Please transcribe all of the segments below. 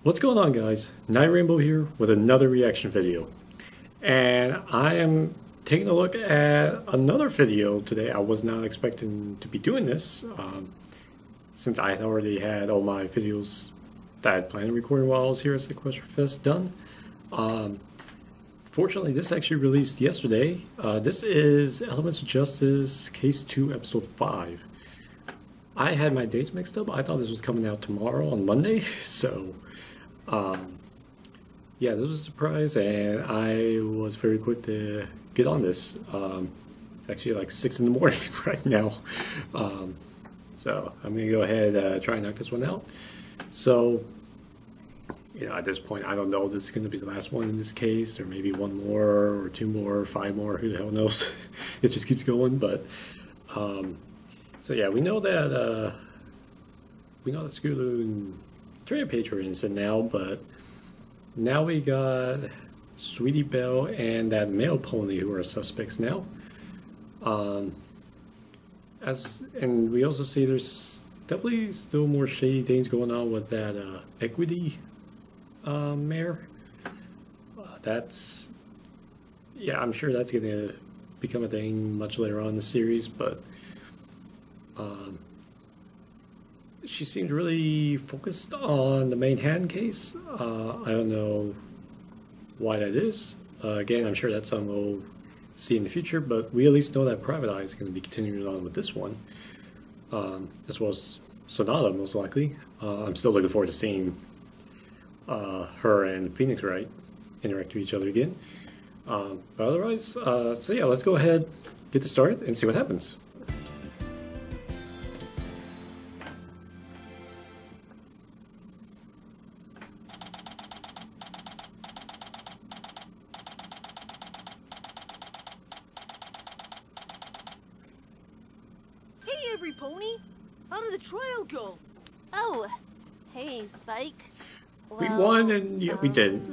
What's going on, guys? Night Rainbow here with another reaction video. And I am taking a look at another video today. I was not expecting to be doing this since I had already had all my videos that I had planned on recording while I was here at Sequester Fest done. Fortunately, this actually released yesterday. This is Elements of Justice Case 2, Episode 5. I had my dates mixed up. I thought this was coming out tomorrow on Monday, so yeah, this was a surprise, and I was very quick to get on this. It's actually like 6 in the morning right now, so I'm gonna go ahead try and knock this one out. So, at this point, I don't know if this is gonna be the last one in this case, or maybe one more, or two more, or five more. Who the hell knows? It just keeps going, but so yeah, we know that Scootaloo and Trey Patriot are innocent now, but now we got Sweetie Belle and that male pony who are suspects now. And we also see there's definitely still more shady things going on with that Equity mare. Yeah, I'm sure that's gonna become a thing much later on in the series, but she seems really focused on the Manhattan case. I don't know why that is. Again, I'm sure that's something we'll see in the future, but we at least know that Private Eye is going to be continuing on with this one, as well as Sonata, most likely. I'm still looking forward to seeing her and Phoenix Wright interact with each other again. But otherwise, so yeah, let's go ahead, get this started, and see what happens. Every pony? How did the trial go? Oh, hey, Spike. We won, and yeah, we didn't.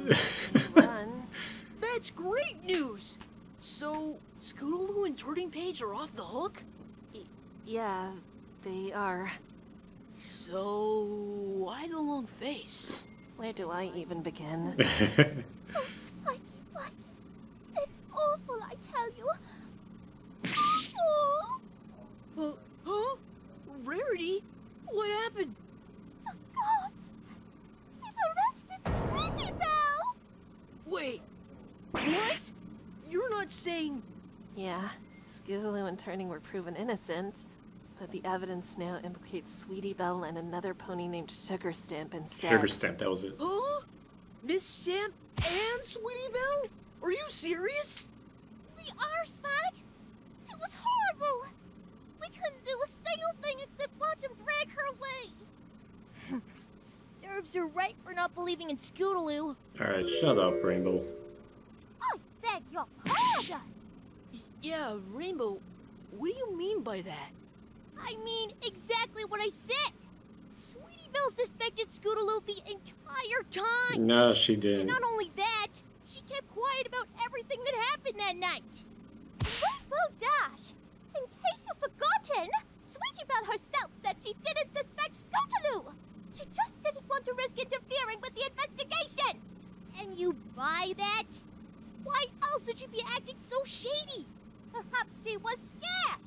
Won. That's great news! So, Scootaloo and Turning Page are off the hook? Yeah, they are. So, why the long face? Where do I even begin? Oh, Spikey, Spikey. It's awful, I tell you. Oh, Huh? Rarity? What happened? the gods! They've arrested Sweetie Belle! Wait, what? You're not saying... Yeah, Scootaloo and Turning were proven innocent, but the evidence now implicates Sweetie Belle and another pony named Sugar Stamp instead. Sugar Stamp, that was it. Huh? Miss Stamp and Sweetie Belle? Are you serious? We are, Spike! It was horrible! We couldn't do a single thing except watch him drag her away! Serves her right for not believing in Scootaloo. Alright, shut up, Rainbow. I beg your pardon! Yeah, Rainbow, what do you mean by that? I mean exactly what I said! Sweetie Belle suspected Scootaloo the entire time! No, she And didn't. not only that, she kept quiet about everything that happened that night! Rainbow Dash! In case you've forgotten, Sweetie Belle herself said she didn't suspect Scootaloo! She just didn't want to risk interfering with the investigation! And you buy that? Why else would she be acting so shady? Perhaps she was scared!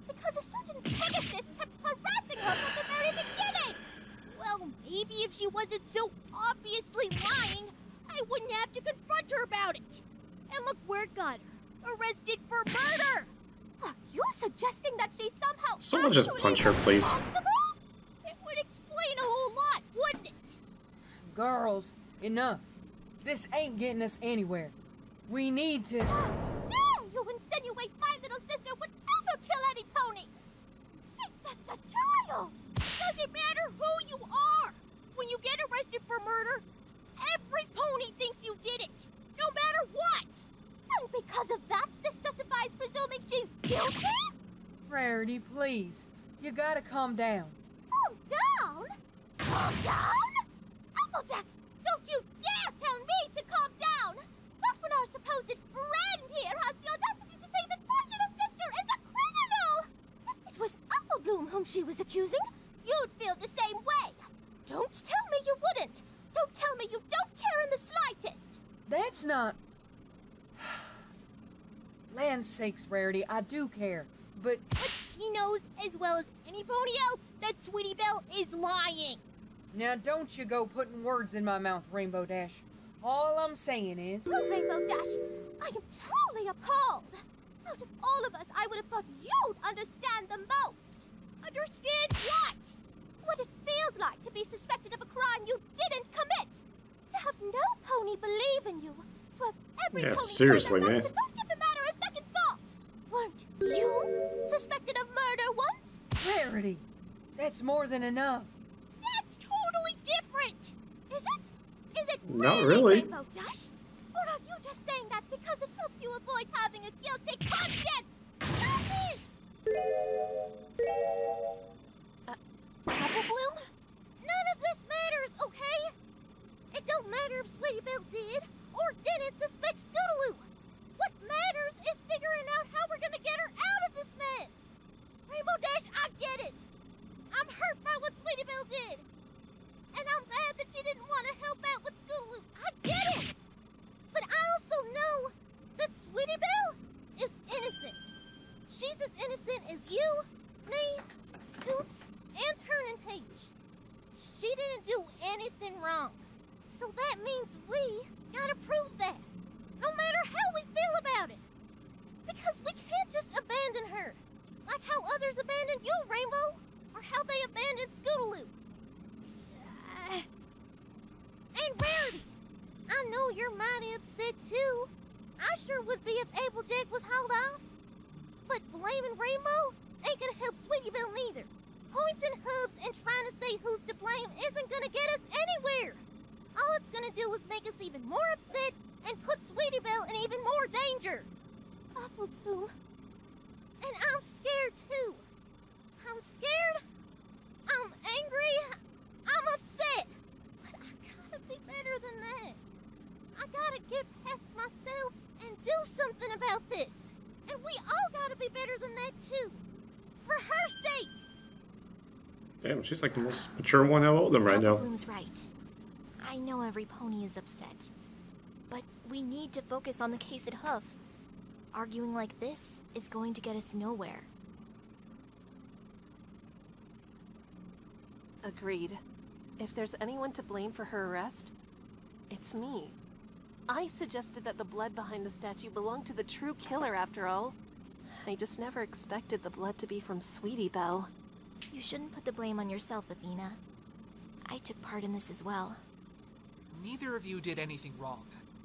Because a certain Pegasus kept harassing her from the very beginning! Well, maybe if she wasn't so obviously lying, I wouldn't have to confront her about it! And look where it got her! Arrested for murder! Are you suggesting that she somehow Someone just actually punch her, please. responsible? It would explain a whole lot, wouldn't it? Girls, enough. This ain't getting us anywhere. We need to... Dare you insinuate my little sister would ever kill any pony? She's just a child! Doesn't matter who you are! When you get arrested for murder, every pony thinks you did it! No matter what! And because of that, this justifies presuming she's guilty? Rarity, please. You gotta calm down. Calm down? Calm down? Applejack, don't you dare tell me to calm down! Not when our supposed friend here has the audacity to say that my little sister is a criminal! If it was Applebloom whom she was accusing, you'd feel the same way. Don't tell me you wouldn't. Don't tell me you don't care in the slightest! That's not... Land's sakes, Rarity, I do care, but... But she knows as well as any pony else that Sweetie Belle is lying! Now don't you go putting words in my mouth, Rainbow Dash. All I'm saying is... Oh, Rainbow Dash, I am truly appalled! Out of all of us, I would have thought you'd understand the most! Understand what? What it feels like to be suspected of a crime you didn't commit! To have no pony believe in you! To have every Yeah, pony seriously, turn their man. backs and not give the matter a second thought! Weren't you suspected of murder once? Rarity, that's more than enough. That's totally different! Is it? Is it Not really. Rainbow Dash? Or are you just saying that because it helps you avoid having a guilty conscience? Stop it! Apple Bloom? None of this matters, okay? It don't matter if Sweetie Belle did or didn't suspect Scootaloo. What matters is figuring out how we're gonna get her out of this mess. Rainbow Dash, I get it. I'm hurt by what Sweetie Belle did. And I'm mad that she didn't want to help out with Scootaloo. I get it. But I also know that Sweetie Belle is innocent. She's as innocent as you, me, Scoots, and Turning Page. She didn't do anything wrong. So that means we gotta prove that. No matter how we feel about it. Because we can't just abandon her. Like how others abandoned you, Rainbow. Or how they abandoned Scootaloo. And Rarity, I know you're mighty upset too. I sure would be if Applejack was hauled off. But blaming Rainbow ain't gonna help Sweetie Belle neither. Pointing hooves and trying to say who's to blame isn't gonna get us anywhere. All it's gonna do is make us even more upset and put Sweetie Belle in even more danger. Apple Bloom. And I'm scared too. I'm scared. I'm angry. I'm upset. But I gotta be better than that. I gotta get past myself and do something about this. And we all gotta be better than that too. For her sake. Damn, she's like the most mature one out of all of them right now. Bloom's right. I know every pony is upset. But we need to focus on the case at Hoof. Arguing like this is going to get us nowhere. Agreed. If there's anyone to blame for her arrest, it's me. I suggested that the blood behind the statue belonged to the true killer after all. I just never expected the blood to be from Sweetie Belle. You shouldn't put the blame on yourself, Athena. I took part in this as well. Neither of you did anything wrong.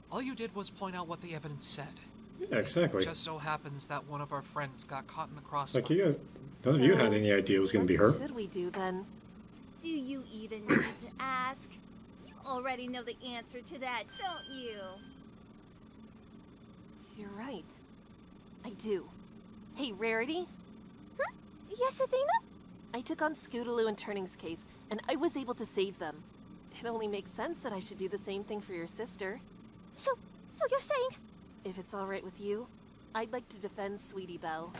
All you did was point out what the evidence said. Yeah, exactly. It just so happens that one of our friends got caught in the crossfire. Like you guys, none of you had any idea it was going to be her. What should we do then? Do you even need to ask? You already know the answer to that, don't you? You're right. I do. Hey, Rarity? Huh? Yes, Athena? I took on Scootaloo and Turning's case, and I was able to save them. It only makes sense that I should do the same thing for your sister. So you're saying... If it's all right with you, I'd like to defend Sweetie Belle.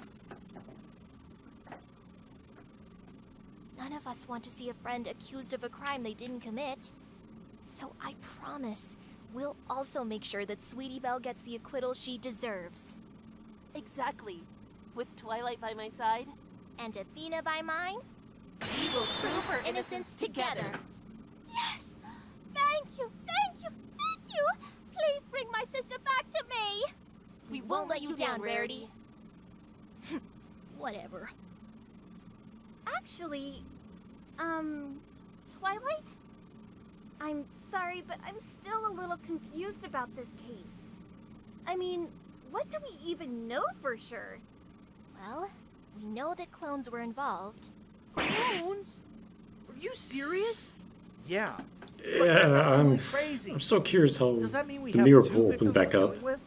None of us want to see a friend accused of a crime they didn't commit. So I promise, we'll also make sure that Sweetie Belle gets the acquittal she deserves. Exactly. With Twilight by my side, And Athena by mine? we will prove her innocence together. Yes! Thank you, thank you, thank you! Please bring my sister back to me! We Won't let you down, Rarity. Whatever. Actually, Twilight? I'm sorry, but I'm still a little confused about this case. I mean, what do we even know for sure? Well, we know that clones were involved. Clones? Are you serious? Yeah. Yeah, Crazy. I'm so curious how Does that mean we the have mirror two pool victims opened back we're up. dealing with?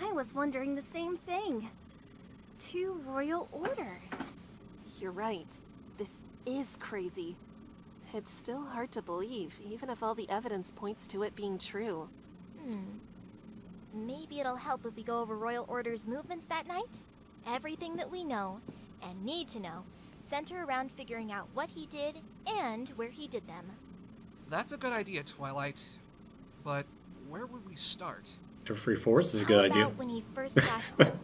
I was wondering the same thing. 2 royal orders. You're right. This is crazy. It's still hard to believe, even if all the evidence points to it being true. Maybe it'll help if we go over Royal Order's movements that night? Everything that we know, and need to know, center around figuring out what he did and where he did them. That's a good idea, Twilight. But where would we start? Every forest is a How good idea. about when he first got home?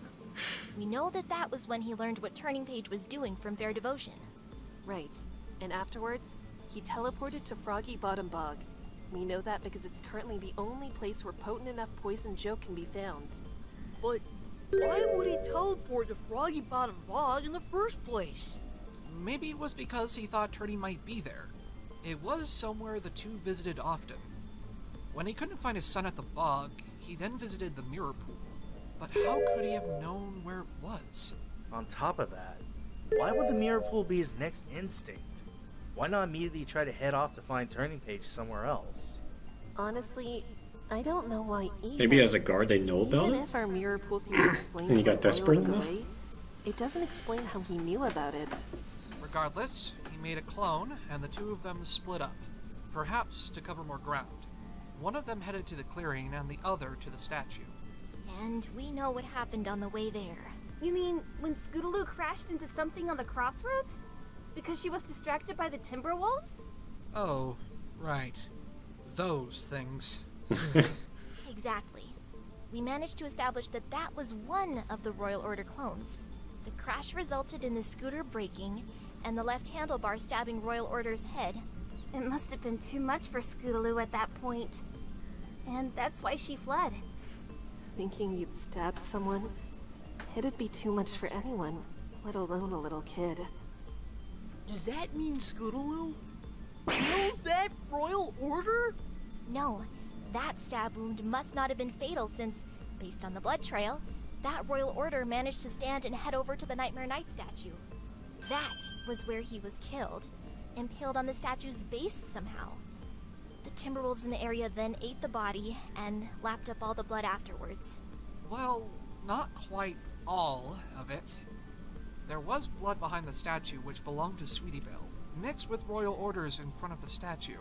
We know that that was when he learned what Turning Page was doing from Fair Devotion. Right. And afterwards, he teleported to Froggy Bottom Bog. We know that because it's currently the only place where potent enough poison Joe can be found. But why would he teleport to Froggy Bottom Bog in the first place? Maybe it was because he thought Turdy might be there. It was somewhere the two visited often. When he couldn't find his son at the bog, he then visited the mirror pool. But how could he have known where it was? On top of that, why would the mirror pool be his next instinct? Why not immediately try to head off to find Turning Page somewhere else? Honestly, I don't know why either. Maybe as a guard they know about Even it? if our mirror pool theory explains And he got why desperate Royal was enough? away, it doesn't explain how he knew about it. Regardless, he made a clone, and the two of them split up. Perhaps to cover more ground. One of them headed to the clearing, and the other to the statue. And we know what happened on the way there. You mean when Scootaloo crashed into something on the crossroads? Because she was distracted by the Timberwolves? Oh, right. Those things. Exactly. We managed to establish that that was one of the Royal Order clones. The crash resulted in the scooter breaking and the left handlebar stabbing Royal Order's head. It must have been too much for Scootaloo at that point. And that's why she fled. Thinking you'd stabbed someone? It'd be too much for anyone, let alone a little kid. Does that mean Scootaloo killed that Royal Order? No, that stab wound must not have been fatal since, based on the blood trail, that Royal Order managed to stand and head over to the Nightmare Knight statue. That was where he was killed, impaled on the statue's base somehow. The Timberwolves in the area then ate the body and lapped up all the blood afterwards. Well, not quite all of it. There was blood behind the statue which belonged to Sweetie Belle, mixed with Royal Orders in front of the statue.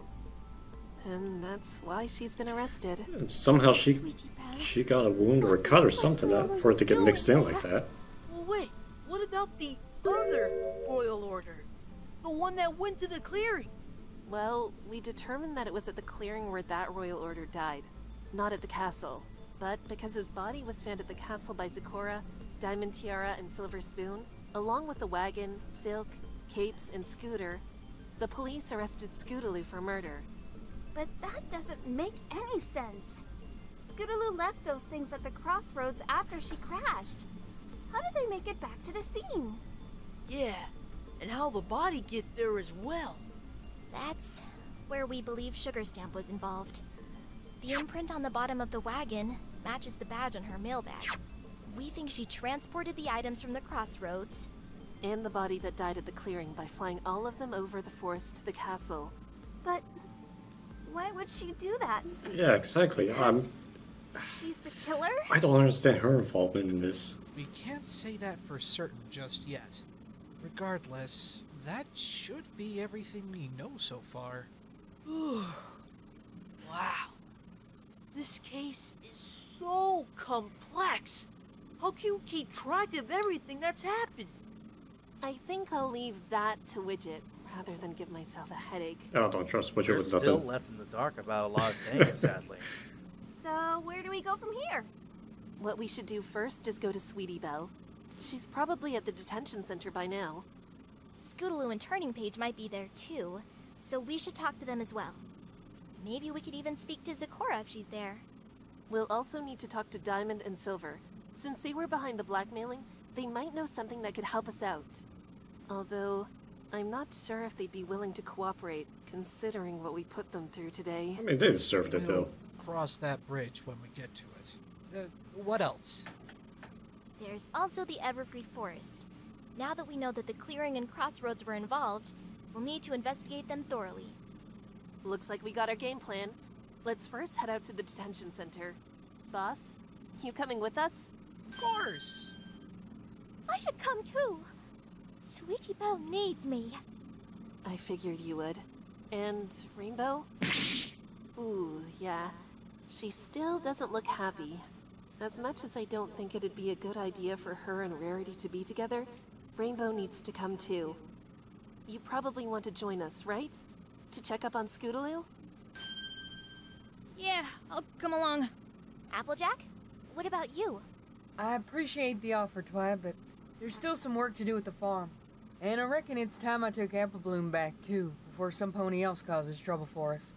And that's why she's been arrested. And somehow Sweetie Belle? she got a wound or a cut or something that, for it to get mixed in like that. Well, wait, what about the other Royal Order? The one that went to the clearing? Well, we determined that it was at the clearing where that Royal Order died, not at the castle. But because his body was found at the castle by Zecora, Diamond Tiara, and Silver Spoon, along with the wagon, Silk, Capes, and Scooter, the police arrested Scootaloo for murder. But that doesn't make any sense. Scootaloo left those things at the crossroads after she crashed. How did they make it back to the scene? Yeah, and how the body get there as well. That's where we believe Sugar Stamp was involved. The imprint on the bottom of the wagon matches the badge on her mail bag. We think she transported the items from the crossroads. And the body that died at the clearing by flying all of them over the forest to the castle. But why would she do that? Yeah, exactly. She's the killer? I don't understand her involvement in this. We can't say that for certain just yet. Regardless, that should be everything we know so far. Wow. This case is so complex. How can you keep track of everything that's happened? I think I'll leave that to Widget, rather than give myself a headache. I don't trust Witcher We're with still nothing. left in the dark about a lot of things, sadly. So where do we go from here? What we should do first is go to Sweetie Belle. She's probably at the detention center by now. Scootaloo and Turning Page might be there too, so we should talk to them as well. Maybe we could even speak to Zecora if she's there. We'll also need to talk to Diamond and Silver. Since they were behind the blackmailing, they might know something that could help us out. Although, I'm not sure if they'd be willing to cooperate, considering what we put them through today. I mean, they deserved it, though. Cross that bridge when we get to it. What else? There's also the Everfree Forest. Now that we know that the clearing and crossroads were involved, we'll need to investigate them thoroughly. Looks like we got our game plan. Let's first head out to the detention center. Boss, you coming with us? Of course! I should come too. Sweetie Belle needs me. I figured you would. And Rainbow? Ooh, yeah. She still doesn't look happy. As much as I don't think it'd be a good idea for her and Rarity to be together, Rainbow needs to come too. You probably want to join us, right? To check up on Scootaloo? I'll come along. Applejack, what about you? I appreciate the offer, Twilight, but there's still some work to do at the farm. And I reckon it's time I took Apple Bloom back, too, before some pony else causes trouble for us.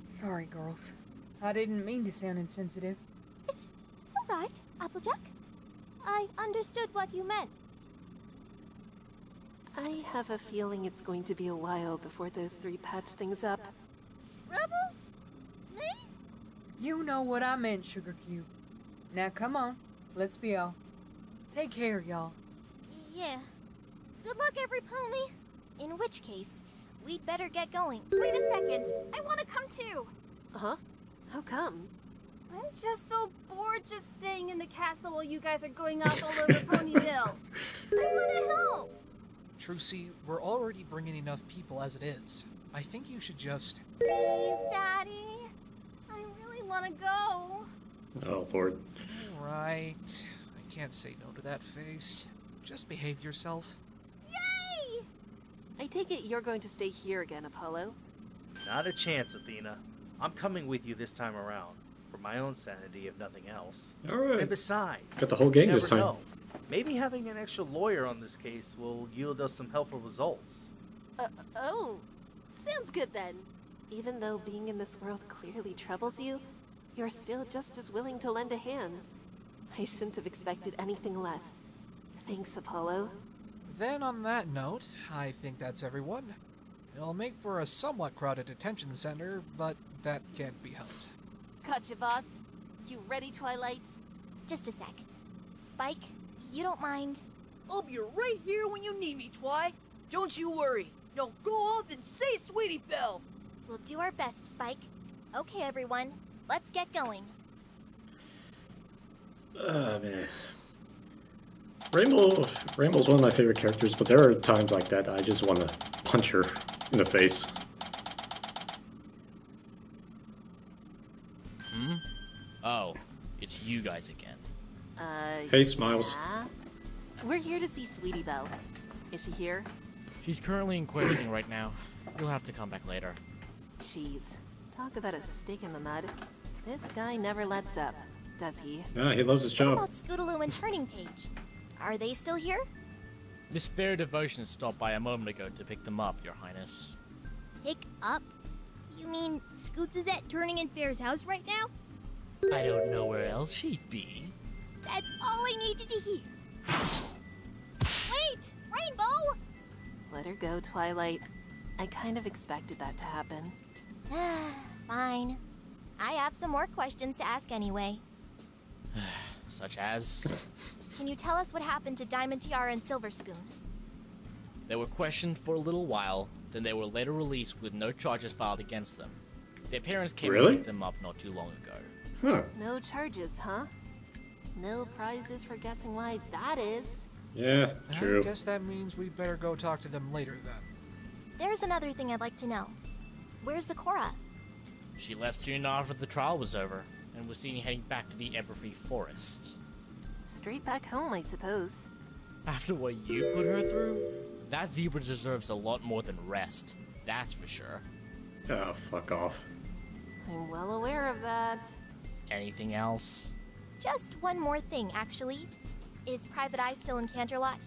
Sorry, girls. I didn't mean to sound insensitive. It's all right, Applejack. I understood what you meant. I have a feeling it's going to be a while before those three patch things up. Trouble? Me? You know what I meant, Sugar Cube. Now come on, let's be off. Take care, y'all. Yeah. Good luck, every pony. In which case, we'd better get going. Wait a second. I want to come too. Huh? How come? I'm just so bored just staying in the castle while you guys are going off all over Ponyville. I want to help. Trucy, we're already bringing enough people as it is. I think you should just... Please, Daddy. I really want to go. Oh, Lord. Alright. I can't say no to that face. Just behave yourself. Yay! I take it you're going to stay here again, Apollo. Not a chance, Athena. I'm coming with you this time around. For my own sanity, if nothing else. Alright. And besides, Got the whole gang you this never time. know. Maybe having an extra lawyer on this case will yield us some helpful results. Oh. Sounds good then. Even though being in this world clearly troubles you, you're still just as willing to lend a hand. I shouldn't have expected anything less. Thanks, Apollo. Then on that note, I think that's everyone. It'll make for a somewhat crowded detention center, but that can't be helped. Gotcha, boss. You ready, Twilight? Just a sec. Spike, you don't mind? I'll be right here when you need me, Twi. Don't you worry. Now go off and say Sweetie Belle. We'll do our best, Spike. Okay, everyone. Let's get going. Man. Rainbow's one of my favorite characters, but there are times like that I just want to punch her in the face. Oh, it's you guys again. Hey, Smiles. Yeah? We're here to see Sweetie Belle. Is she here? She's currently in questioning right now. You'll have to come back later. Jeez. Talk about a stake in the mud. This guy never lets up, does he? Nah, he loves his What job. about Scootaloo and Turning Page? Are they still here? Miss Fair Devotion stopped by a moment ago to pick them up, Your Highness. Pick up? You mean Scoots is at Turning and Fair's house right now? I don't know where else she'd be. That's all I needed to hear. Wait! Rainbow! Let her go, Twilight. I kind of expected that to happen. Fine. I have some more questions to ask anyway. Such as... Can you tell us what happened to Diamond Tiara and Silver Spoon? They were questioned for a little while, then they were later released with no charges filed against them. Their parents came and Really? picked them up not too long ago. Huh. No charges, huh? No prizes for guessing why that is. Yeah, true. I guess that means we better go talk to them later then. There's another thing I'd like to know. Where's the Cora? She left soon after the trial was over, and was seen heading back to the Everfree Forest. Straight back home, I suppose. After what you put her through, that zebra deserves a lot more than rest, that's for sure. Oh, fuck off. I'm well aware of that. Anything else? Just one more thing, actually. Is Private Eye still in Canterlot?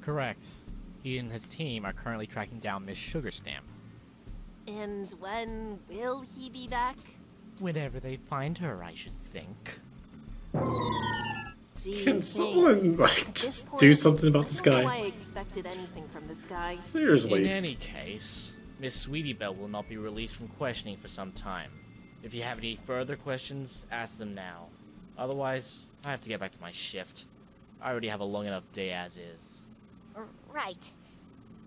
Correct. He and his team are currently tracking down Miss Sugarstamp. And when will he be back? Whenever they find her, I should think. Gee, Can thanks. someone, like, At this just point, do something about this I don't know guy? why I expected anything from this guy. In Seriously. any case, Miss Sweetie Belle will not be released from questioning for some time. If you have any further questions, ask them now. Otherwise, I have to get back to my shift. I already have a long enough day as is. Right.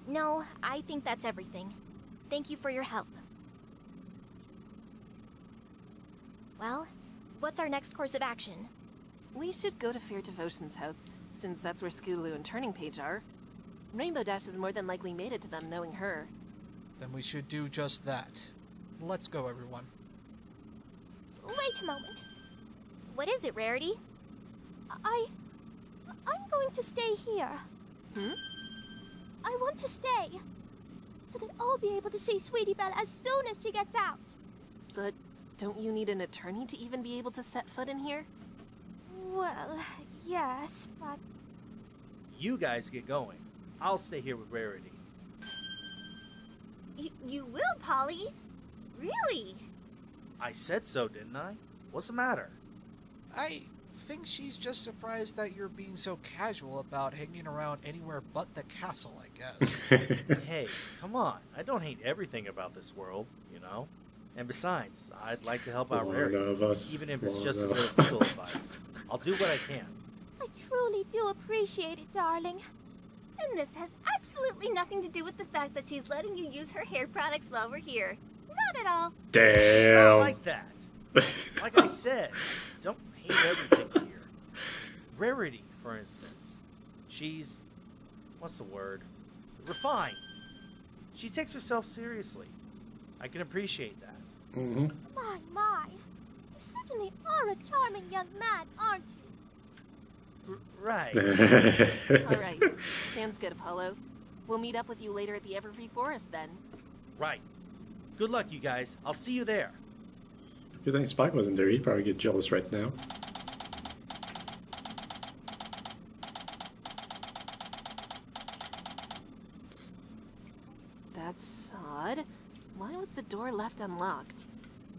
No, I think that's everything. Thank you for your help. Well, what's our next course of action? We should go to Fair Devotion's house, since that's where Scootaloo and Turning Page are. Rainbow Dash has more than likely made it to them knowing her. Then we should do just that. Let's go, everyone. Wait a moment. What is it, Rarity? I'm going to stay here. I want to stay. So that I'll be able to see Sweetie Belle as soon as she gets out. But don't you need an attorney to even be able to set foot in here? Well, yes, but You guys get going. I'll stay here with Rarity. you will, Polly? Really? I said so, didn't I? What's the matter? I think she's just surprised that you're being so casual about hanging around anywhere but the castle, I guess. Hey, come on. I don't hate everything about this world, you know? And besides, I'd like to help out One Rarity, of us. even if it's One just a of bit of legal advice. I'll do what I can. I truly do appreciate it, darling. And this has absolutely nothing to do with the fact that she's letting you use her hair products while we're here. Not at all. It's not Damn. like that. Like I said, don't hate everything here. Rarity, for instance. She's... what's the word? Refined. She takes herself seriously. I can appreciate that. Mm-hmm. My. You certainly are a charming young man, aren't you? Right. Alright, sounds good, Apollo. We'll meet up with you later at the Everfree Forest then. Right. Good luck, you guys. I'll see you there. Good thing Spike wasn't there. He'd probably get jealous right now. That's odd. Why was the door left unlocked?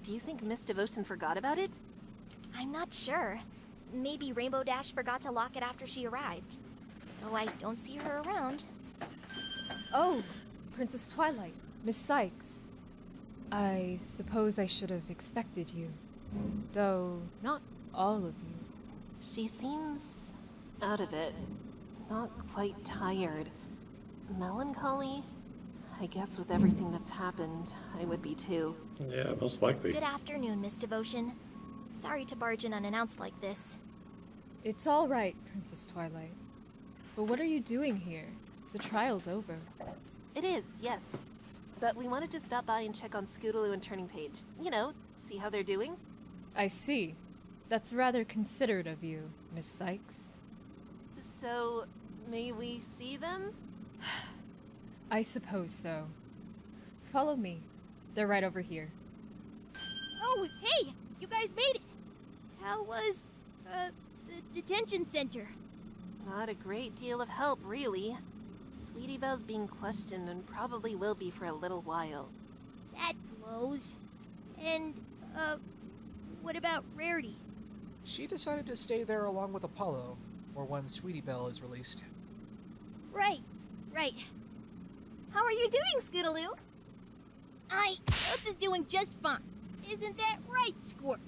Do you think Miss Devotion forgot about it? I'm not sure. Maybe Rainbow Dash forgot to lock it after she arrived. Though I don't see her around. Oh, Princess Twilight, Miss Sykes. I suppose I should have expected you. Though, not all of you. She seems out of it. Not quite tired. Melancholy? I guess with everything that's happened, I would be too. Yeah, most likely. Good afternoon, Miss Devotion. Sorry to barge in unannounced like this. It's all right, Princess Twilight. But what are you doing here? The trial's over. It is, yes. But we wanted to stop by and check on Scootaloo and Turning Page. You know, see how they're doing. I see. That's rather considerate of you, Miss Sykes. So, may we see them? I suppose so. Follow me. They're right over here. Oh, hey! You guys made it! How was, the detention center? Not a great deal of help, really. Sweetie Belle's being questioned and probably will be for a little while. That blows. And, what about Rarity? She decided to stay there along with Apollo, for when Sweetie Belle is released. Right. How are you doing, Scootaloo? Oats is doing just fine. Isn't that right, Squirt?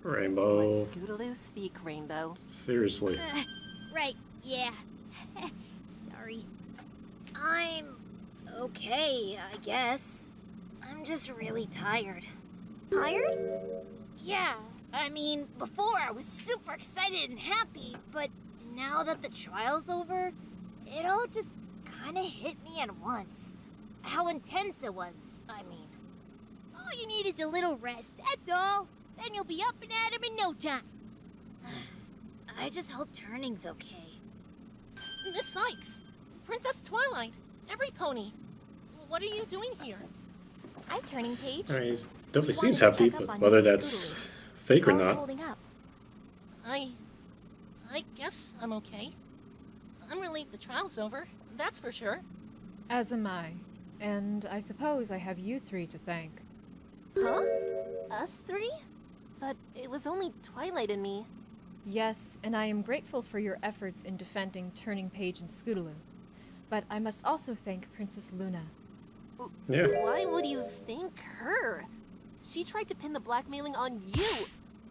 Rainbow. Let Scootaloo speak, Rainbow. Seriously. Right, yeah. Sorry. I'm okay, I guess. I'm just really tired. Tired? Yeah, I mean, before I was super excited and happy, but now that the trial's over, it all just kind of hit me at once. How intense it was, I mean. All you need is a little rest, that's all. Then you'll be up and at 'em in no time. I just hope Turning's okay. Miss Sykes, Princess Twilight, every pony. What are you doing here? Hi, Turning Page. I mean, he definitely Just seems wanted to happy, check up but on whether you and that's Scootaloo. fake or How are you not. holding up? I guess I'm okay. I'm relieved the trial's over, that's for sure. As am I. And I suppose I have you three to thank. Huh? Us three? But it was only Twilight and me. Yes, and I am grateful for your efforts in defending Turning Page and Scootaloo. But I must also thank Princess Luna. Yeah. Why would you thank her? She tried to pin the blackmailing on you.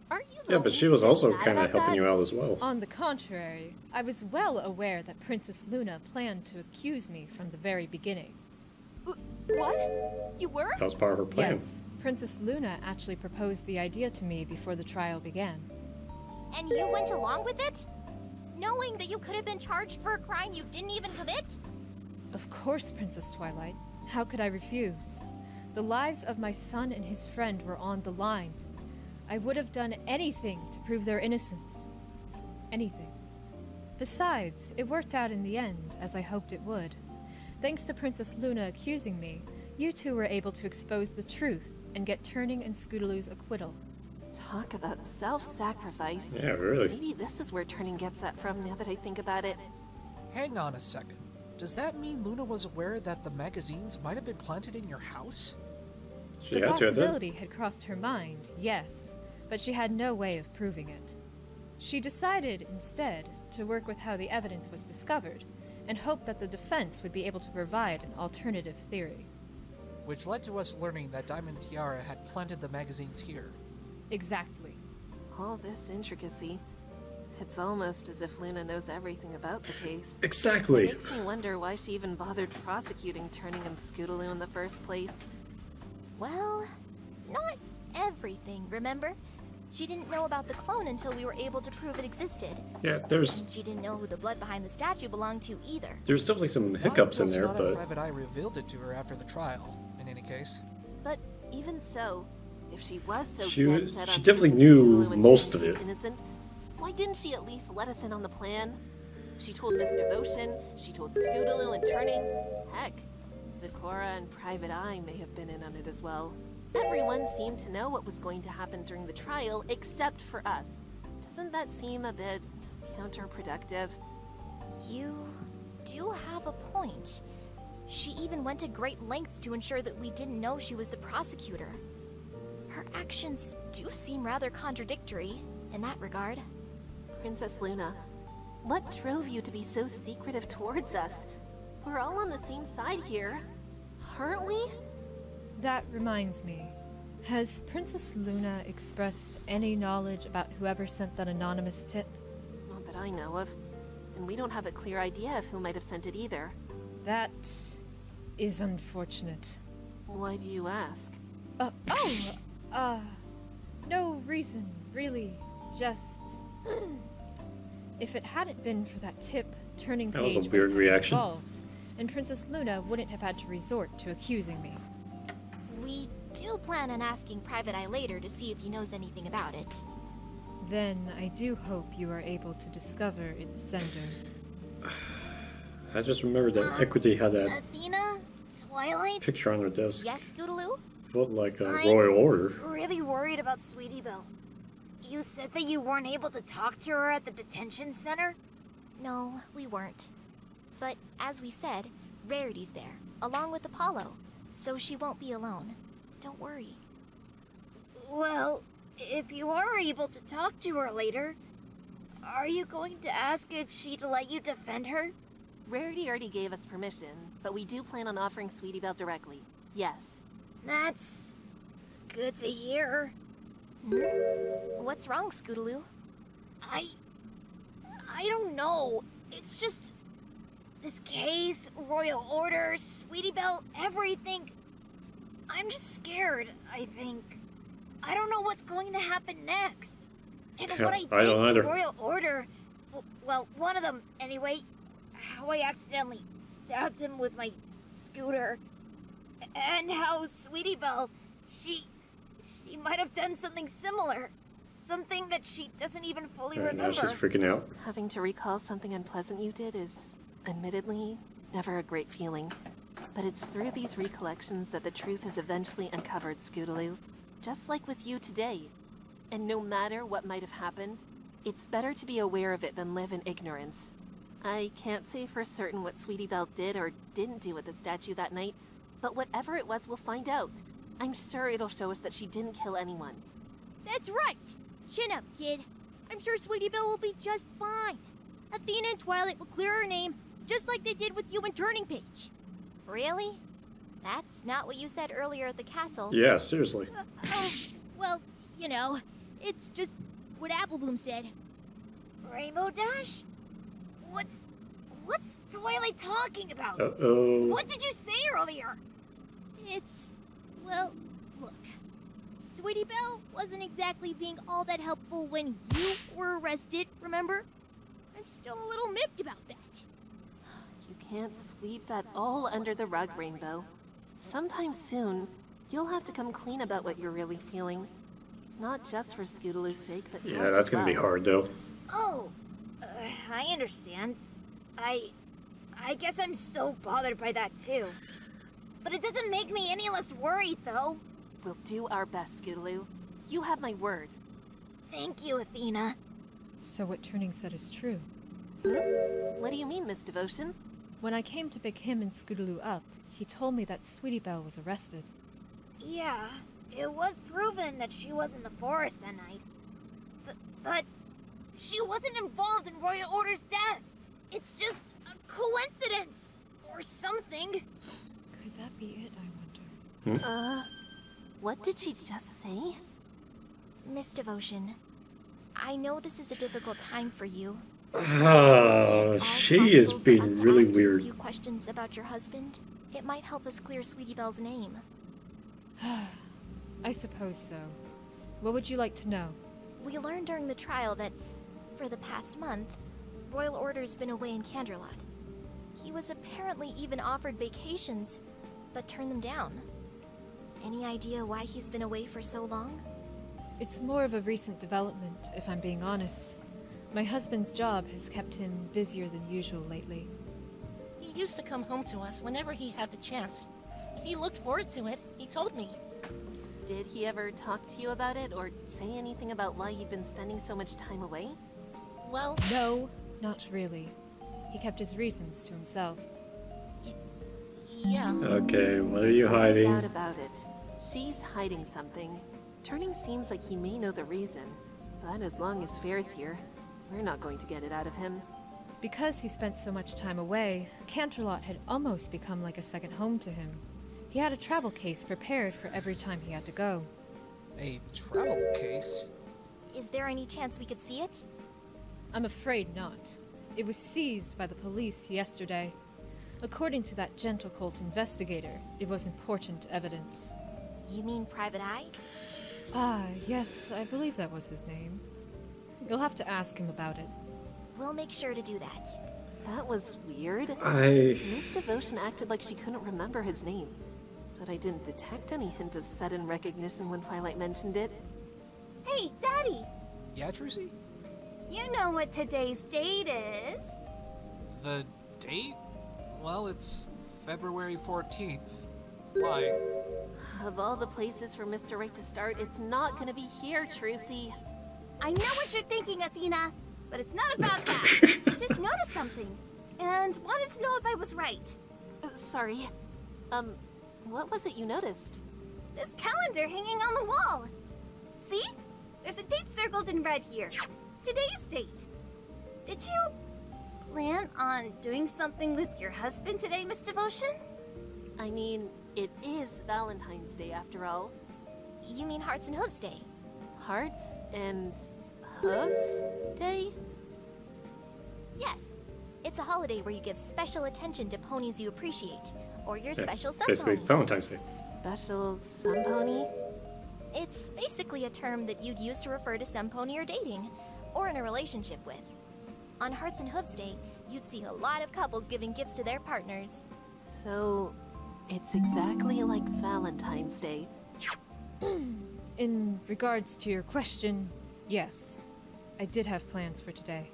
Aren't you the Yeah, but she least was bit also mad kind of about helping that? you out as well. On the contrary, I was well aware that Princess Luna planned to accuse me from the very beginning. What? You were? That was part of her plan. Yes, Princess Luna actually proposed the idea to me before the trial began. And you went along with it? Knowing that you could have been charged for a crime you didn't even commit? Of course, Princess Twilight. How could I refuse? The lives of my son and his friend were on the line. I would have done anything to prove their innocence. Anything. Besides, it worked out in the end, as I hoped it would. Thanks to Princess Luna accusing me, You two were able to expose the truth and get Turning and Scootaloo's acquittal. Talk about self-sacrifice. Yeah, really. Maybe this is where Turning gets that from now that I think about it. Hang on a second. Does that mean Luna was aware that the magazines might have been planted in your house? She The had to have done. possibility had crossed her mind, yes, but she had no way of proving it. She decided, instead, to work with how the evidence was discovered, and hoped that the defense would be able to provide an alternative theory. Which led to us learning that Diamond Tiara had planted the magazines here. Exactly. All this intricacy. It's almost as if Luna knows everything about the case. Exactly. It makes me wonder why she even bothered prosecuting Turning and Scootaloo in the first place. Well, not everything, remember? She didn't know about the clone until we were able to prove it existed. Yeah, there's And she didn't know who the blood behind the statue belonged to either. there's definitely some hiccups in Why there, was but Private Eye revealed it to her after the trial, in any case. But even so, if she was so She dead was- set she on definitely keeping knew Scootaloo and most Turning of it. innocent, why didn't she at least let us in on the plan? She told Miss Devotion, she told Scootaloo and Turning. Heck, Zecora and Private Eye may have been in on it as well. Everyone seemed to know what was going to happen during the trial, except for us. Doesn't that seem a bit counterproductive? You do have a point. She even went to great lengths to ensure that we didn't know she was the prosecutor. Her actions do seem rather contradictory in that regard. Princess Luna, what drove you to be so secretive towards us? We're all on the same side here, aren't we? That reminds me. Has Princess Luna expressed any knowledge about whoever sent that anonymous tip? Not that I know of. And we don't have a clear idea of who might have sent it either. That is unfortunate. Why do you ask? No reason, really. Just... if it hadn't been for that tip, Turning That was Page a weird would have been reaction. involved, and Princess Luna wouldn't have had to resort to accusing me. We do plan on asking Private Eye later to see if he knows anything about it. Then I do hope you are able to discover its sender. I just remembered that Equity had that Athena? Twilight? picture on her desk. Yes, Scootaloo? Felt like a I'm royal order. really worried about Sweetie Belle. You said that you weren't able to talk to her at the detention center? No, we weren't. But as we said, Rarity's there, along with Apollo, so she won't be alone. Don't worry. Well, if you are able to talk to her later, are you going to ask if she'd let you defend her? Rarity already gave us permission, but we do plan on offering Sweetie Belle directly. Yes. That's good to hear. What's wrong, Scootaloo? I don't know. It's just this case, Royal Order, Sweetie Belle, everything. I'm just scared, I think. I don't know what's going to happen next. And Yeah, what I did I don't to either. Royal Order, well, one of them anyway, how I accidentally stabbed him with my scooter. And how Sweetie Belle, she might have done something similar. Something that she doesn't even fully Right, now remember. she's freaking out. Having to recall something unpleasant you did is, admittedly, never a great feeling. But it's through these recollections that the truth is eventually uncovered, Scootaloo. Just like with you today. And no matter what might have happened, it's better to be aware of it than live in ignorance. I can't say for certain what Sweetie Belle did or didn't do with the statue that night, but whatever it was, we'll find out. I'm sure it'll show us that she didn't kill anyone. That's right! Chin up, kid. I'm sure Sweetie Belle will be just fine. Athena and Twilight will clear her name, just like they did with you and Turning Page. Really? That's not what you said earlier at the castle. Yeah, seriously. Well, you know, it's just what Applebloom said. Rainbow Dash? What's Twilight talking about? Uh-oh. What did you say earlier? Well, look. Sweetie Belle wasn't exactly being all that helpful when you were arrested, remember? I'm still a little miffed about that. You can't sweep that all under the rug, Rainbow. Sometime soon, you'll have to come clean about what you're really feeling. Not just for Scootaloo's sake, but Yeah, yours that's as gonna be well. hard though. Oh, I understand. I guess I'm still bothered by that too. But it doesn't make me any less worried, though. We'll do our best, Scootaloo. You have my word. Thank you, Athena. So what Turning said is true. What do you mean, Miss Devotion? When I came to pick him and Scootaloo up, he told me that Sweetie Belle was arrested. Yeah, it was proven that she was in the forest that night. But she wasn't involved in Royal Order's death. It's just a coincidence. Or something. Could that be it, I wonder? What did she just say? Miss Devotion, I know this is a difficult time for you. She is being really A weird. few questions about your husband. It might help us clear Sweetie Belle's name. I suppose so. What would you like to know? We learned during the trial that, for the past month, Royal Order's been away in Canderlot. He was apparently even offered vacations, but turned them down. Any idea why he's been away for so long? It's more of a recent development, if I'm being honest. My husband's job has kept him busier than usual lately. He used to come home to us whenever he had the chance. He looked forward to it, he told me. Did he ever talk to you about it, or say anything about why you've been spending so much time away? Well, No, not really. He kept his reasons to himself. yeah. Okay, what are you No doubt hiding? about it. She's hiding something. Turning seems like he may know the reason, but as long as Fair's here, we're not going to get it out of him. Because he spent so much time away, Canterlot had almost become like a second home to him. He had a travel case prepared for every time he had to go. A travel case? Is there any chance we could see it? I'm afraid not. It was seized by the police yesterday. According to that Gentle Colt investigator, it was important evidence. You mean Private Eye? Ah, yes, I believe that was his name. You'll have to ask him about it. We'll make sure to do that. That was weird. I... Miss Devotion acted like she couldn't remember his name, but I didn't detect any hint of sudden recognition when Twilight mentioned it. Hey, Daddy! Yeah, Trucy? You know what today's date is. The date? Well, it's February 14th. Why? Of all the places for Mr. Right to start, it's not gonna be here, Trucy. I know what you're thinking, Athena, but it's not about that. I just noticed something, and wanted to know if I was right. Sorry. What was it you noticed? This calendar hanging on the wall. See? There's a date circled in red here. Today's date. Did you plan on doing something with your husband today, Miss Devotion? I mean, it is Valentine's Day after all. You mean Hearts and Hooves Day? Hearts and Hooves Day? Yes. It's a holiday where you give special attention to ponies you appreciate, or your Yeah, special sun basically pony. Valentine's Day. Special sun pony? It's basically a term that you'd use to refer to some pony you're dating, or in a relationship with. On Hearts and Hooves Day, you'd see a lot of couples giving gifts to their partners. So, it's exactly like Valentine's Day. In regards to your question, yes. I did have plans for today.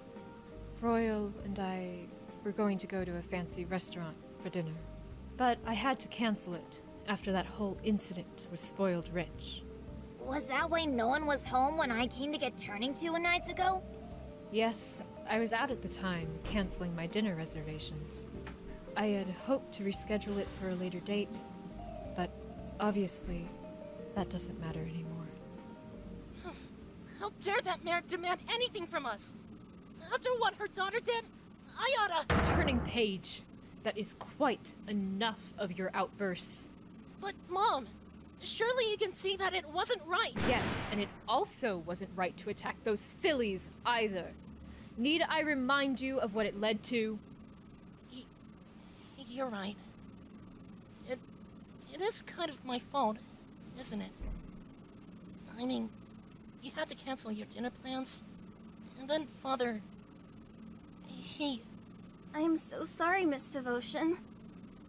Royal and I were going to go to a fancy restaurant for dinner. But I had to cancel it after that whole incident with Spoiled Rich. Was that why no one was home when I came to get Turning 2 nights ago? Yes, I was out at the time, canceling my dinner reservations. I had hoped to reschedule it for a later date, but obviously, that doesn't matter anymore. How dare that mare demand anything from us? After what her daughter did, I oughta... Turning page. That is quite enough of your outbursts. But, Mom, surely you can see that it wasn't right. Yes, and it also wasn't right to attack those fillies either. Need I remind you of what it led to? You're right. It is kind of my fault, isn't it? I mean, you had to cancel your dinner plans, and then Father... he... I'm so sorry, Miss Devotion.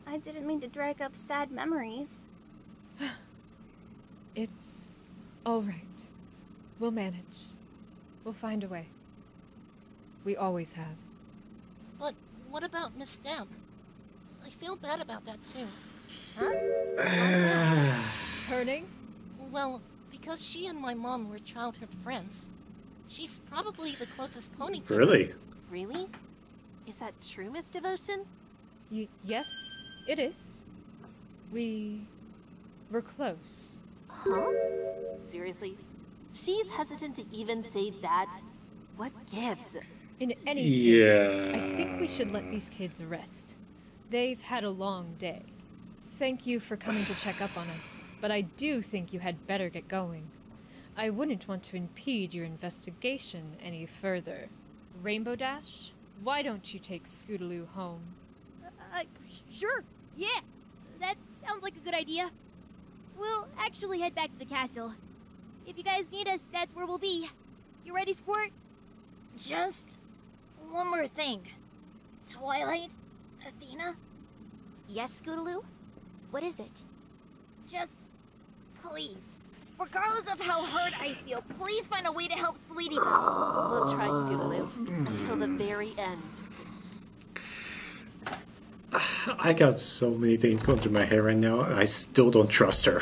I didn't mean to drag up sad memories. It's all right. We'll manage. We'll find a way. We always have. But what about Miss Deb? I feel bad about that too. Turning? Well, because she and my mom were childhood friends. She's probably the closest pony to her. Really? Really? Is that true, Miss Devotion? Yes, it is. We were close. Huh? Seriously? She's hesitant to even say that? What gives? In any Yeah. case, I think we should let these kids rest. They've had a long day. Thank you for coming to check up on us, but I do think you had better get going. I wouldn't want to impede your investigation any further. Rainbow Dash, why don't you take Scootaloo home? Sure, yeah. That sounds like a good idea. We'll actually head back to the castle. If you guys need us, that's where we'll be. You ready, Squirt? Just one more thing. Twilight, Athena, Yes, Scootaloo? What is it? just please, regardless of how hurt I feel, please find a way to help Sweetie Belle. We'll try, Scootaloo, until the very end. I got so many things going through my head right now, and I still don't trust her.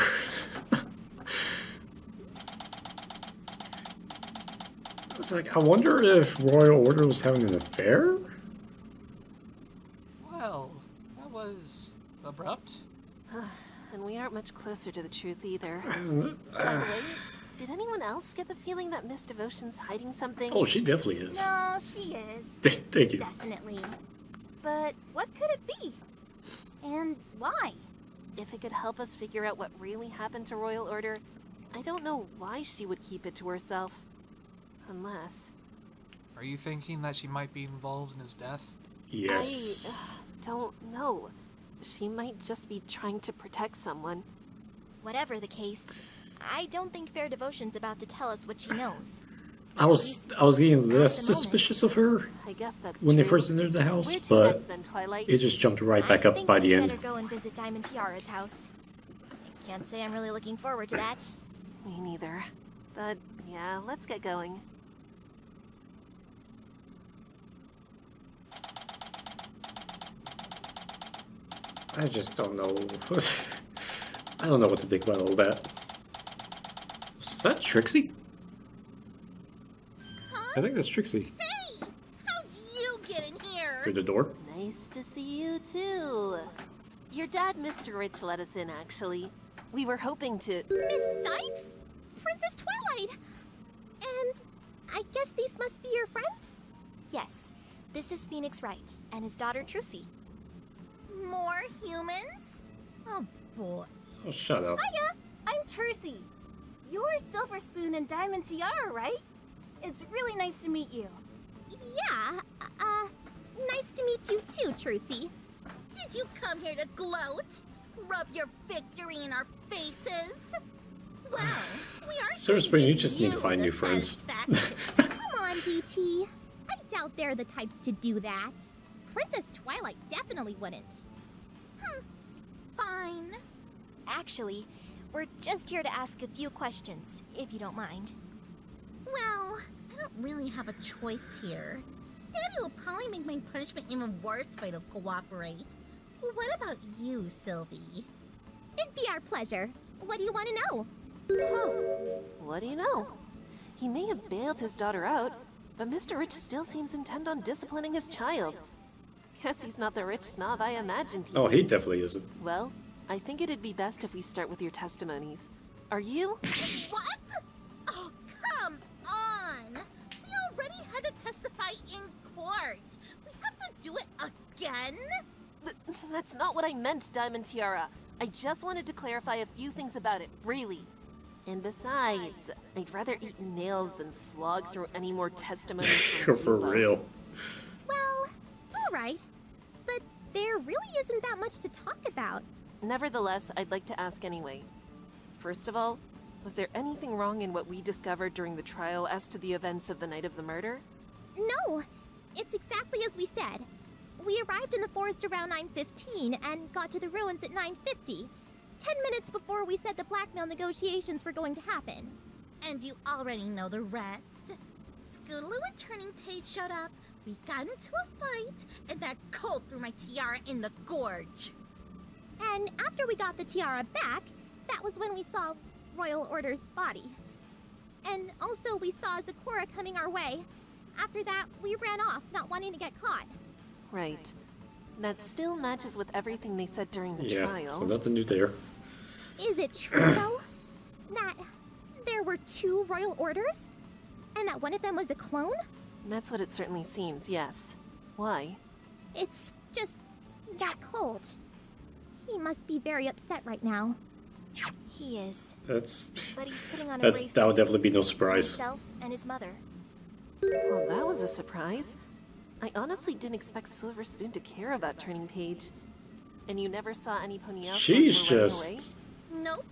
It's like, I wonder if Royal Order was having an affair? Well, that was abrupt. And we aren't much closer to the truth either. By the way, did anyone else get the feeling that Miss Devotion's hiding something? Oh, she definitely is. No, she is. Thank you. Definitely. But what could it be? And why? If it could help us figure out what really happened to Royal Order, I don't know why she would keep it to herself. Unless... Are you thinking that she might be involved in his death? Yes. I don't know. She might just be trying to protect someone. Whatever the case, I don't think Fair Devotion's about to tell us what she knows. I was getting less suspicious of her I guess that's when true. they first entered the house, Where to but next then, Twilight? it just jumped right back I up think by the we'd end. better go and visit Diamond Tiara's house. I can't say I'm really looking forward to that. Me neither. But, yeah, let's get going. I just don't know. I don't know what to think about all that. Is that Trixie? I think that's Trixie. Hey! How'd you get in here? Through the door? Nice to see you, too. Your dad, Mr. Rich, let us in, actually. We were hoping to... Miss Sykes? Princess Twilight? And I guess these must be your friends? Yes, this is Phoenix Wright and his daughter Trucy. More humans? Oh boy. Oh, shut up. Hiya! I'm Trucy. You're Silver Spoon and Diamond Tiara, right? It's really nice to meet you. Yeah, nice to meet you too, Trucy. Did you come here to gloat? Rub your victory in our faces? Well, we aren't Silver Spoon, you just need to find new friends. Come on, DT. I doubt they're the types to do that. Princess Twilight definitely wouldn't. Fine. Actually, we're just here to ask a few questions, if you don't mind. Well, I don't really have a choice here. Daddy will probably make my punishment even worse if I don't cooperate. What about you, Sylvie? It'd be our pleasure. What do you want to know? What do you know? He may have bailed his daughter out, but Mr. Rich still seems intent on disciplining his child. Guess he's not the rich snob I imagined he Oh, would. he definitely isn't. Well, I think it'd be best if we start with your testimonies. Are you? What? Oh, come on! We already had to testify in court. We have to do it again? That's not what I meant, Diamond Tiara. I just wanted to clarify a few things about it, really. And besides, I'd rather eat nails than slog through any more testimonies from For Zupa. real. Well, alright. But there really isn't that much to talk about. Nevertheless, I'd like to ask anyway. First of all, was there anything wrong in what we discovered during the trial as to the events of the night of the murder? No, it's exactly as we said. We arrived in the forest around 9:15 and got to the ruins at 9:50. 10 minutes before we said the blackmail negotiations were going to happen. And you already know the rest. Scootaloo and Turning Page showed up, we got into a fight, and that colt threw my tiara in the gorge. And after we got the tiara back, that was when we saw Royal Order's body. And also we saw Zecora coming our way. After that, we ran off, not wanting to get caught. Right. That still matches with everything they said during the Yeah, trial. so nothing new there. Is it true, though, that there were 2 Royal Orders? And that one of them was a clone? That's what it certainly seems, yes. Why? It's just that Colt. He must be very upset right now. He is. That's But he's putting on a that brave would face definitely be no for surprise. himself and his mother. Well, that was a surprise. I honestly didn't expect Silver Spoon to care about Turning Page. And you never saw any Ponyells She's running away? just Nope.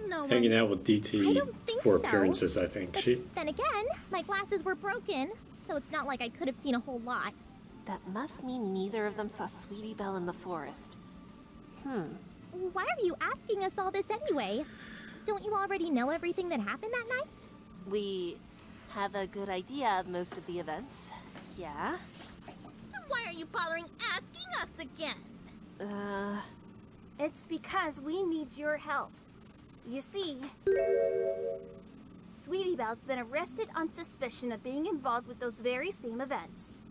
No hanging one. out with I DT don't think for so. appearances, I think. But She then again, my glasses were broken, so it's not like I could have seen a whole lot. That must mean neither of them saw Sweetie Belle in the forest. Why are you asking us all this anyway? Don't you already know everything that happened that night? We have a good idea of most of the events. Yeah? Why are you bothering asking us again? It's because we need your help. You see, Sweetie Belle's been arrested on suspicion of being involved with those very same events.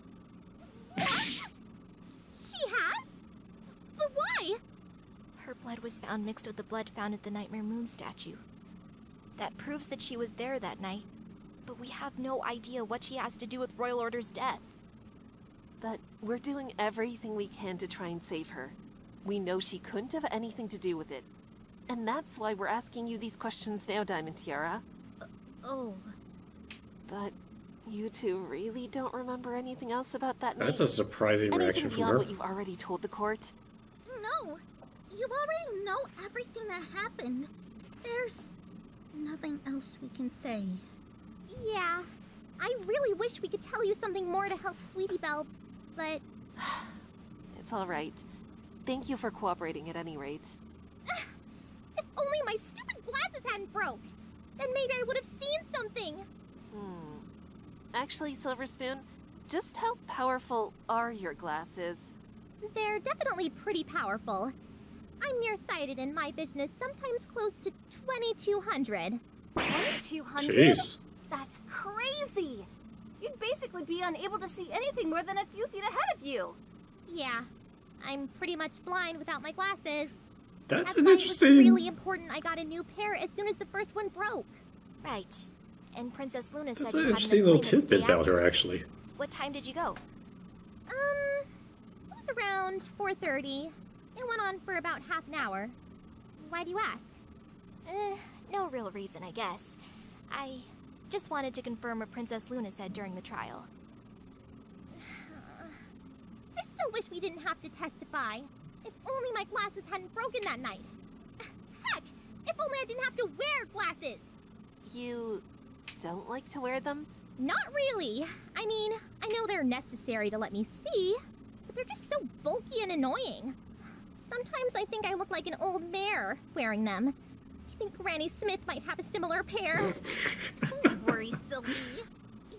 She has? But why? Her blood was found mixed with the blood found at the Nightmare Moon statue. That proves that she was there that night, but we have no idea what she has to do with Royal Order's death. But we're doing everything we can to try and save her. We know she couldn't have anything to do with it. And that's why we're asking you these questions now, Diamond Tiara. Oh. But you two really don't remember anything else about that night? that's a surprising reaction Anything from beyond her. what you've already told the court? No. You already know everything that happened. There's nothing else we can say. Yeah. I really wish we could tell you something more to help Sweetie Belle, but... It's all right. Thank you for cooperating at any rate. If only my stupid glasses hadn't broke! Then maybe I would have seen something! Actually, Silver Spoon, just how powerful are your glasses? They're definitely pretty powerful. I'm nearsighted and my vision is sometimes close to 2200. 2200? Jeez. That's crazy! You'd basically be unable to see anything more than a few feet ahead of you. Yeah, I'm pretty much blind without my glasses. That's why an it was interesting. really important I got a new pair as soon as the first one broke. Right. And Princess Luna said That's you an had interesting little appointment the tidbit day about after. her, actually. What time did you go? It was around 4:30. It went on for about half an hour. Why do you ask? No real reason, I guess. I just wanted to confirm what Princess Luna said during the trial. I still wish we didn't have to testify. If only my glasses hadn't broken that night. Heck, if only I didn't have to wear glasses. You don't like to wear them? Not really. I mean, I know they're necessary to let me see, but they're just so bulky and annoying. Sometimes I think I look like an old mare wearing them. I think Granny Smith might have a similar pair. Don't worry, Sylvie.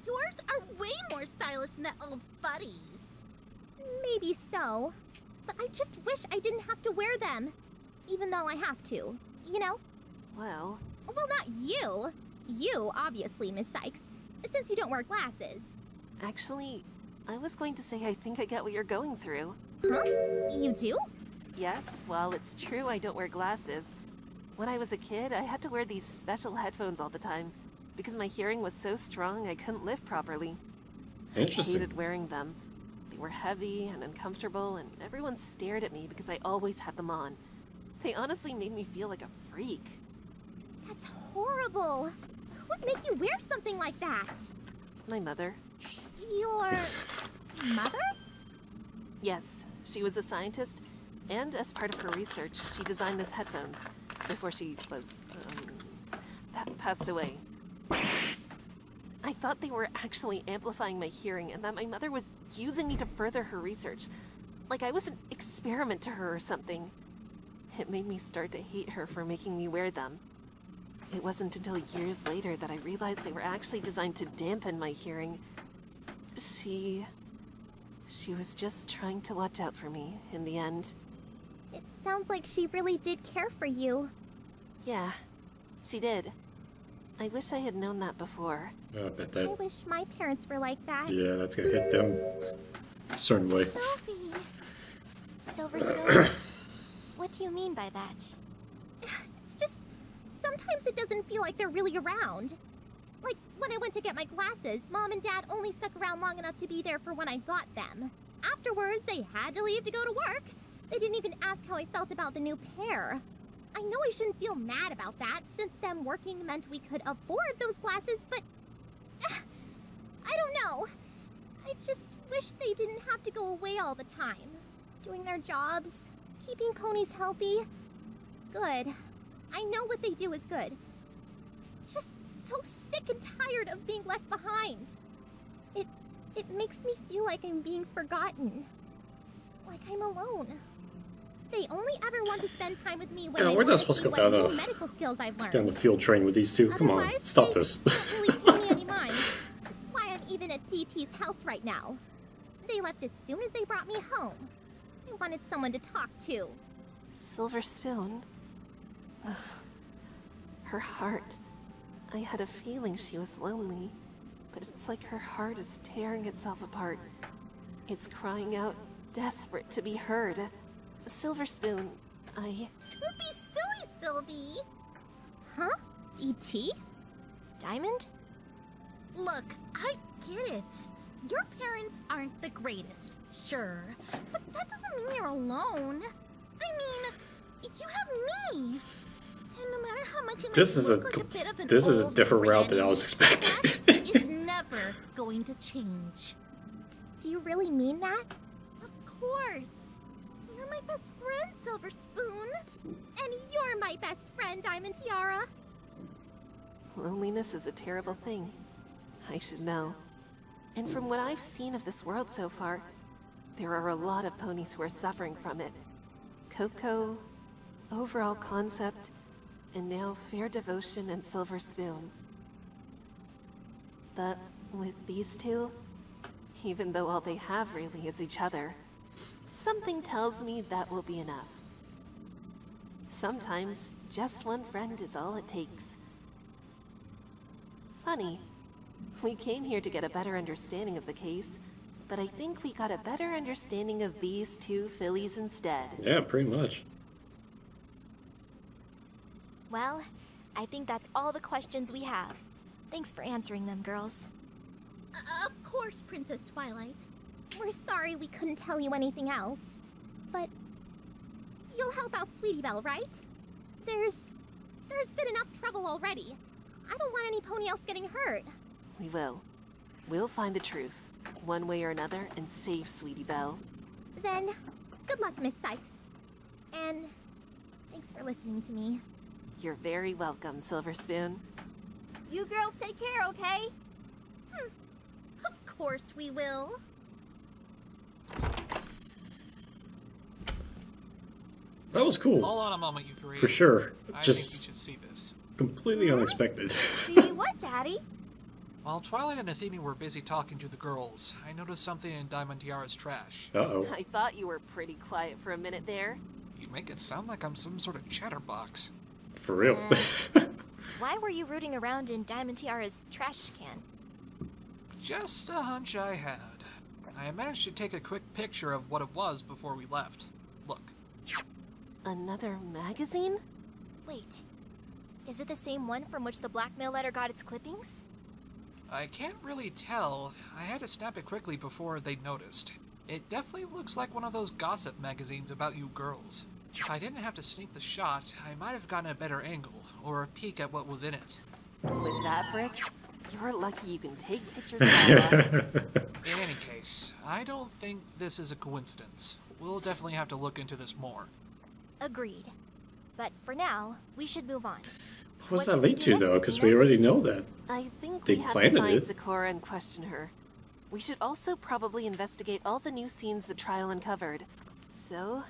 Yours are way more stylish than that old buddy's. Maybe so, but I just wish I didn't have to wear them, even though I have to, you know? Well, not you. You, obviously, Miss Sykes, since you don't wear glasses. actually, I was going to say I think I get what you're going through. Huh? You do? Yes, well, it's true I don't wear glasses. When I was a kid, I had to wear these special headphones all the time because my hearing was so strong I couldn't live properly. I Interesting. hated wearing them. They were heavy and uncomfortable, and everyone stared at me because I always had them on. They honestly made me feel like a freak. That's horrible. Who would make you wear something like that? My mother. Your mother? Yes, she was a scientist, and as part of her research, she designed these headphones before she was, passed away. I thought they were actually amplifying my hearing and that my mother was using me to further her research. Like I was an experiment to her or something. It made me start to hate her for making me wear them. It wasn't until years later that I realized they were actually designed to dampen my hearing. She was just trying to watch out for me in the end. It sounds like she really did care for you. Yeah, she did. I wish I had known that before. I bet I that. wish my parents were like that. Yeah, that's gonna hit them a certain way. Sylvie. Silver Spoon? What do you mean by that? It's just, sometimes it doesn't feel like they're really around. Like, when I went to get my glasses, Mom and Dad only stuck around long enough to be there for when I got them. Afterwards, they had to leave to go to work. They didn't even ask how I felt about the new pair. I know I shouldn't feel mad about that, since them working meant we could afford those glasses, but... I don't know. I just wish they didn't have to go away all the time. Doing their jobs, keeping ponies healthy. Good. I know what they do is good. Just so sick and tired of being left behind. It makes me feel like I'm being forgotten. Like I'm alone. They only ever want to spend time with me when Yeah, they we're want not to supposed see to go what down new the- medical skills I've learned. Down the field train with these two. Come on, Otherwise, stop they this. don't really pay me any mind. That's why I'm even at DT's house right now. They left as soon as they brought me home. I wanted someone to talk to. Silver Spoon? Ugh. Her heart. I had a feeling she was lonely, but it's like her heart is tearing itself apart. It's crying out, desperate to be heard. Silver Spoon, Don't be silly, Sylvie. Huh? DT? Diamond? Look, I get it. Your parents aren't the greatest, sure. But that doesn't mean you're alone. I mean, you have me. And no matter how much you This is a look like a bit of an this is a old different route than I granny, was expecting. that is never going to change. Do you really mean that? Of course. You're my best friend, Silver Spoon. And you're my best friend, Diamond Tiara. loneliness is a terrible thing. I should know. And from what I've seen of this world so far, there are a lot of ponies who are suffering from it. Coco, overall concept, and now Fair Devotion and Silver Spoon. But with these two, even though all they have really is each other, something tells me that will be enough. Sometimes, just one friend is all it takes. Funny, we came here to get a better understanding of the case, but I think we got a better understanding of these two fillies instead. Yeah, pretty much. Well, I think that's all the questions we have. Thanks for answering them, girls. Of course, Princess Twilight. We're sorry we couldn't tell you anything else. But you'll help out Sweetie Belle, right? There's been enough trouble already. I don't want any pony else getting hurt. We will. We'll find the truth, one way or another, and save Sweetie Belle. Then, good luck, Miss Sykes. And thanks for listening to me. You're very welcome, Silver Spoon. You girls take care, okay? Of course we will. That was cool. Hold on a moment, you three. For sure. I Just think you should see this. completely unexpected. See what, Daddy? While Twilight and Athene were busy talking to the girls, I noticed something in Diamond Tiara's trash. Uh-oh. I thought you were pretty quiet for a minute there. You make it sound like I'm some sort of chatterbox. For real. Why were you rooting around in Diamond Tiara's trash can? Just a hunch I had. I managed to take a quick picture of what it was before we left. Look. Another magazine? Wait, is it the same one from which the blackmail letter got its clippings? I can't really tell. I had to snap it quickly before they noticed. It definitely looks like one of those gossip magazines about you girls. If I didn't have to sneak the shot, I might have gotten a better angle, or a peek at what was in it. With that brick, you're lucky you can take pictures of In any case, I don't think this is a coincidence. We'll definitely have to look into this more. Agreed. But for now, we should move on. What was What that should we lead do to, next, though? Because Athena? we already know that. I think They we have to planted find it. Zecora and question her. We should also probably investigate all the new scenes the trial uncovered. So,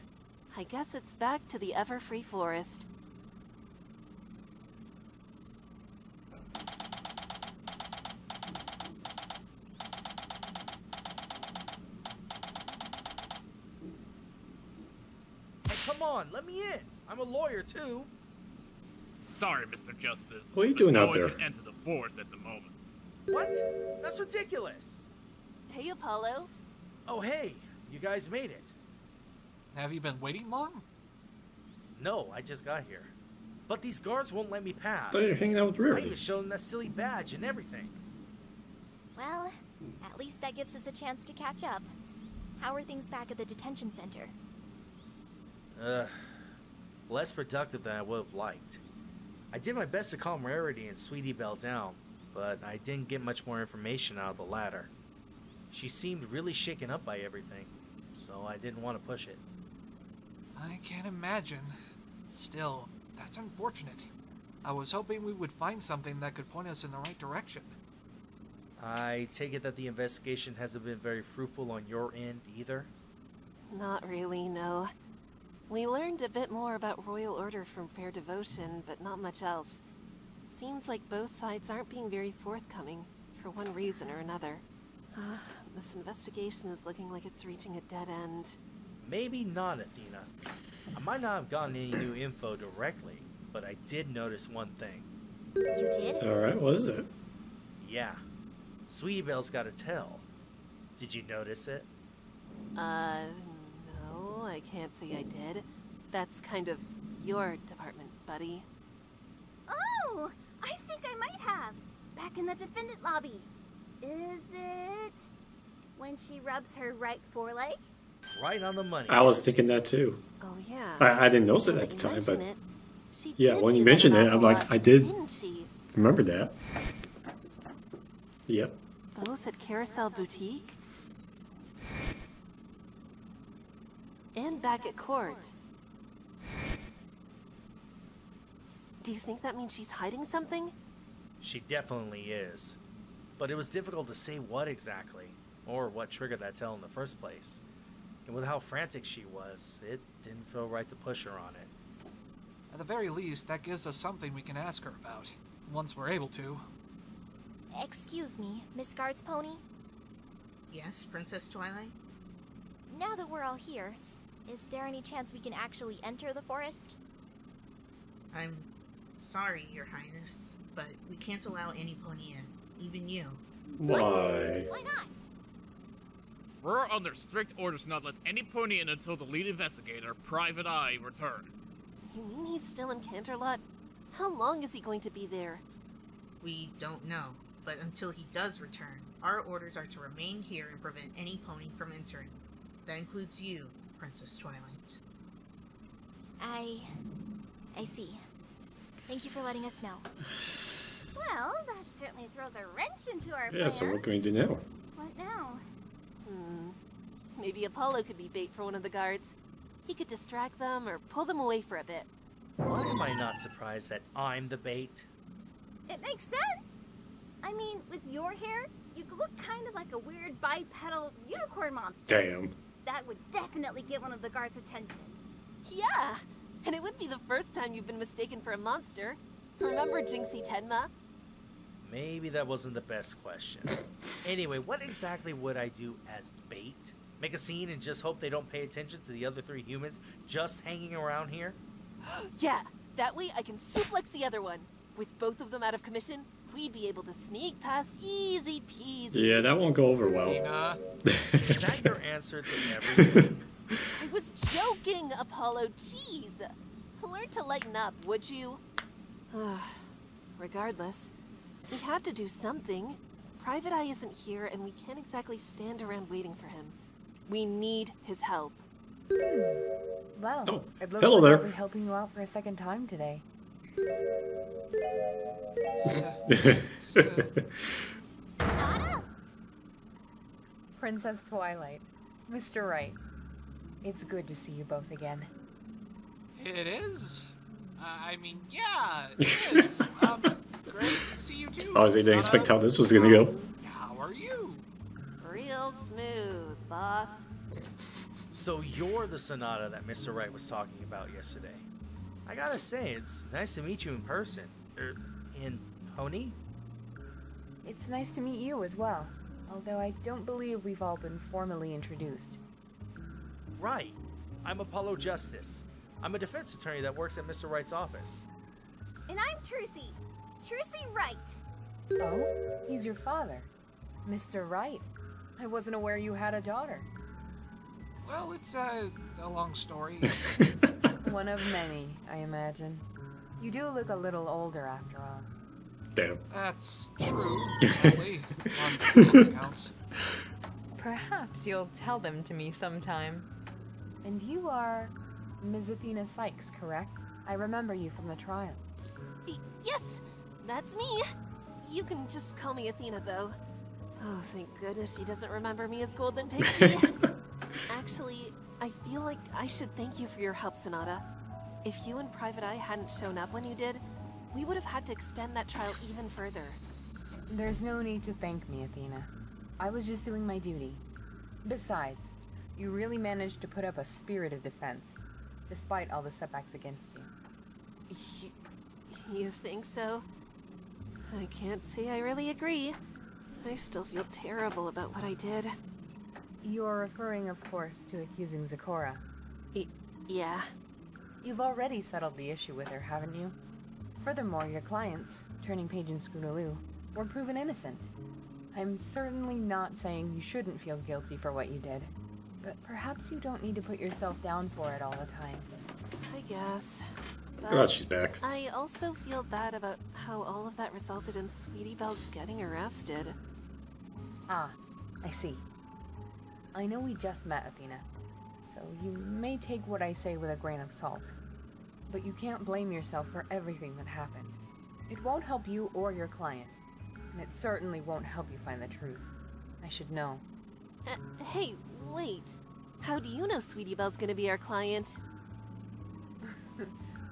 I guess it's back to the Everfree Forest. Hey, come on, let me in. I'm a lawyer too. Sorry, Mr. Justice. What are you but doing no out one there? can enter the forest at the moment. What? That's ridiculous. Hey, Apollo. Oh hey, you guys made it. Have you been waiting long? No, I just got here. But these guards won't let me pass. But you're hanging out with I Rarity. even showed them that silly badge and everything. Well, at least that gives us a chance to catch up. How are things back at the detention center? Less productive than I would have liked. I did my best to calm Rarity and Sweetie Belle down, but I didn't get much more information out of the latter. She seemed really shaken up by everything, so I didn't want to push it. I can't imagine. Still, that's unfortunate. I was hoping we would find something that could point us in the right direction. I take it that the investigation hasn't been very fruitful on your end either? Not really, no. We learned a bit more about Royal Order from Fair Devotion, but not much else. Seems like both sides aren't being very forthcoming, for one reason or another. This investigation is looking like it's reaching a dead end. Maybe not, Athena. I might not have gotten any new info directly, but I did notice one thing. You did? Alright, what is it? Yeah. Sweetie Belle's got a tell. Did you notice it? No, I can't say I did. That's kind of your department, buddy. Oh, I think I might have. Back in the defendant lobby. Is it when she rubs her right foreleg? Right on the money. I was thinking that too. Oh, yeah. I didn't notice it Now at the that you time, but mention it, she yeah, did when do you that mentioned an it, I'm awful like, lot, I did didn't she? remember that. Yep. Both at Carousel Boutique? And back at court. Do you think that means she's hiding something? She definitely is. But it was difficult to say what exactly, or what triggered that tell in the first place. And with how frantic she was, it didn't feel right to push her on it. At the very least, that gives us something we can ask her about, once we're able to. Excuse me, Miss Guard's pony? Yes, Princess Twilight? Now that we're all here, is there any chance we can actually enter the forest? I'm sorry, Your Highness, but we can't allow any pony in, even you. Why? Why not? We're under strict orders not let any pony in until the lead investigator, Private Eye, return. You mean he's still in Canterlot? How long is he going to be there? We don't know, but until he does return, our orders are to remain here and prevent any pony from entering. That includes you, Princess Twilight. I see. Thank you for letting us know. Well, that certainly throws a wrench into our Yeah, plans. so what can we do now? What now? Maybe Apollo could be bait for one of the guards. He could distract them or pull them away for a bit. Why am I not surprised that I'm the bait? It makes sense. I mean, with your hair, you look kind of like a weird bipedal unicorn monster. Damn. That would definitely get one of the guards' attention. Yeah, and it wouldn't be the first time you've been mistaken for a monster. Remember Jinxie Tenma? Maybe that wasn't the best question. Anyway, what exactly would I do as bait? Make a scene and just hope they don't pay attention to the other three humans just hanging around here? Yeah, that way I can suplex the other one. With both of them out of commission, we'd be able to sneak past easy peasy. Yeah, that won't go over well. Is that your answer to everything? I was joking, Apollo. Jeez. Learn to lighten up, would you? Regardless, we have to do something. Private Eye isn't here, and we can't exactly stand around waiting for him. We need his help. Well, Oh, it looks hello like there. I'll be helping you out for a second time today. Sonata? Princess Twilight, Mr. Wright. It's good to see you both again. It is? I mean, yeah, it is. Great to see you too. Honestly, didn't expect how this was gonna go. How are you? Real smooth, boss. So you're the Sonata that Mr. Wright was talking about yesterday. I gotta say, it's nice to meet you in person. In Pony? It's nice to meet you as well, although I don't believe we've all been formally introduced. Right. I'm Apollo Justice. I'm a defense attorney that works at Mr. Wright's office. And I'm Trucy. Trucy Wright. Oh, he's your father. Mr. Wright. I wasn't aware you had a daughter. Well, it's a long story. One of many, I imagine. You do look a little older after all. Damn. That's true, only on accounts. Perhaps you'll tell them to me sometime. And you are Ms. Athena Sykes, correct? I remember you from the trial. Yes, that's me. You can just call me Athena, though. Oh, thank goodness she doesn't remember me as Golden Pixie. Actually, I feel like I should thank you for your help, Sonata. If you and Private Eye hadn't shown up when you did, we would have had to extend that trial even further. There's no need to thank me, Athena. I was just doing my duty. Besides, you really managed to put up a spirited defense, despite all the setbacks against you. You think so? I can't say I really agree. I still feel terrible about what I did. You're referring, of course, to accusing Zecora. Yeah. You've already settled the issue with her, haven't you? Furthermore, your clients, Turning Page and Scootaloo, were proven innocent. I'm certainly not saying you shouldn't feel guilty for what you did, but perhaps you don't need to put yourself down for it all the time. I guess. Oh, she's back. I also feel bad about how all of that resulted in Sweetie Belle getting arrested. Ah, I see. I know we just met, Athena, so you may take what I say with a grain of salt. But you can't blame yourself for everything that happened. It won't help you or your client, and it certainly won't help you find the truth. I should know. Hey, wait. How do you know Sweetie Belle's gonna be our client?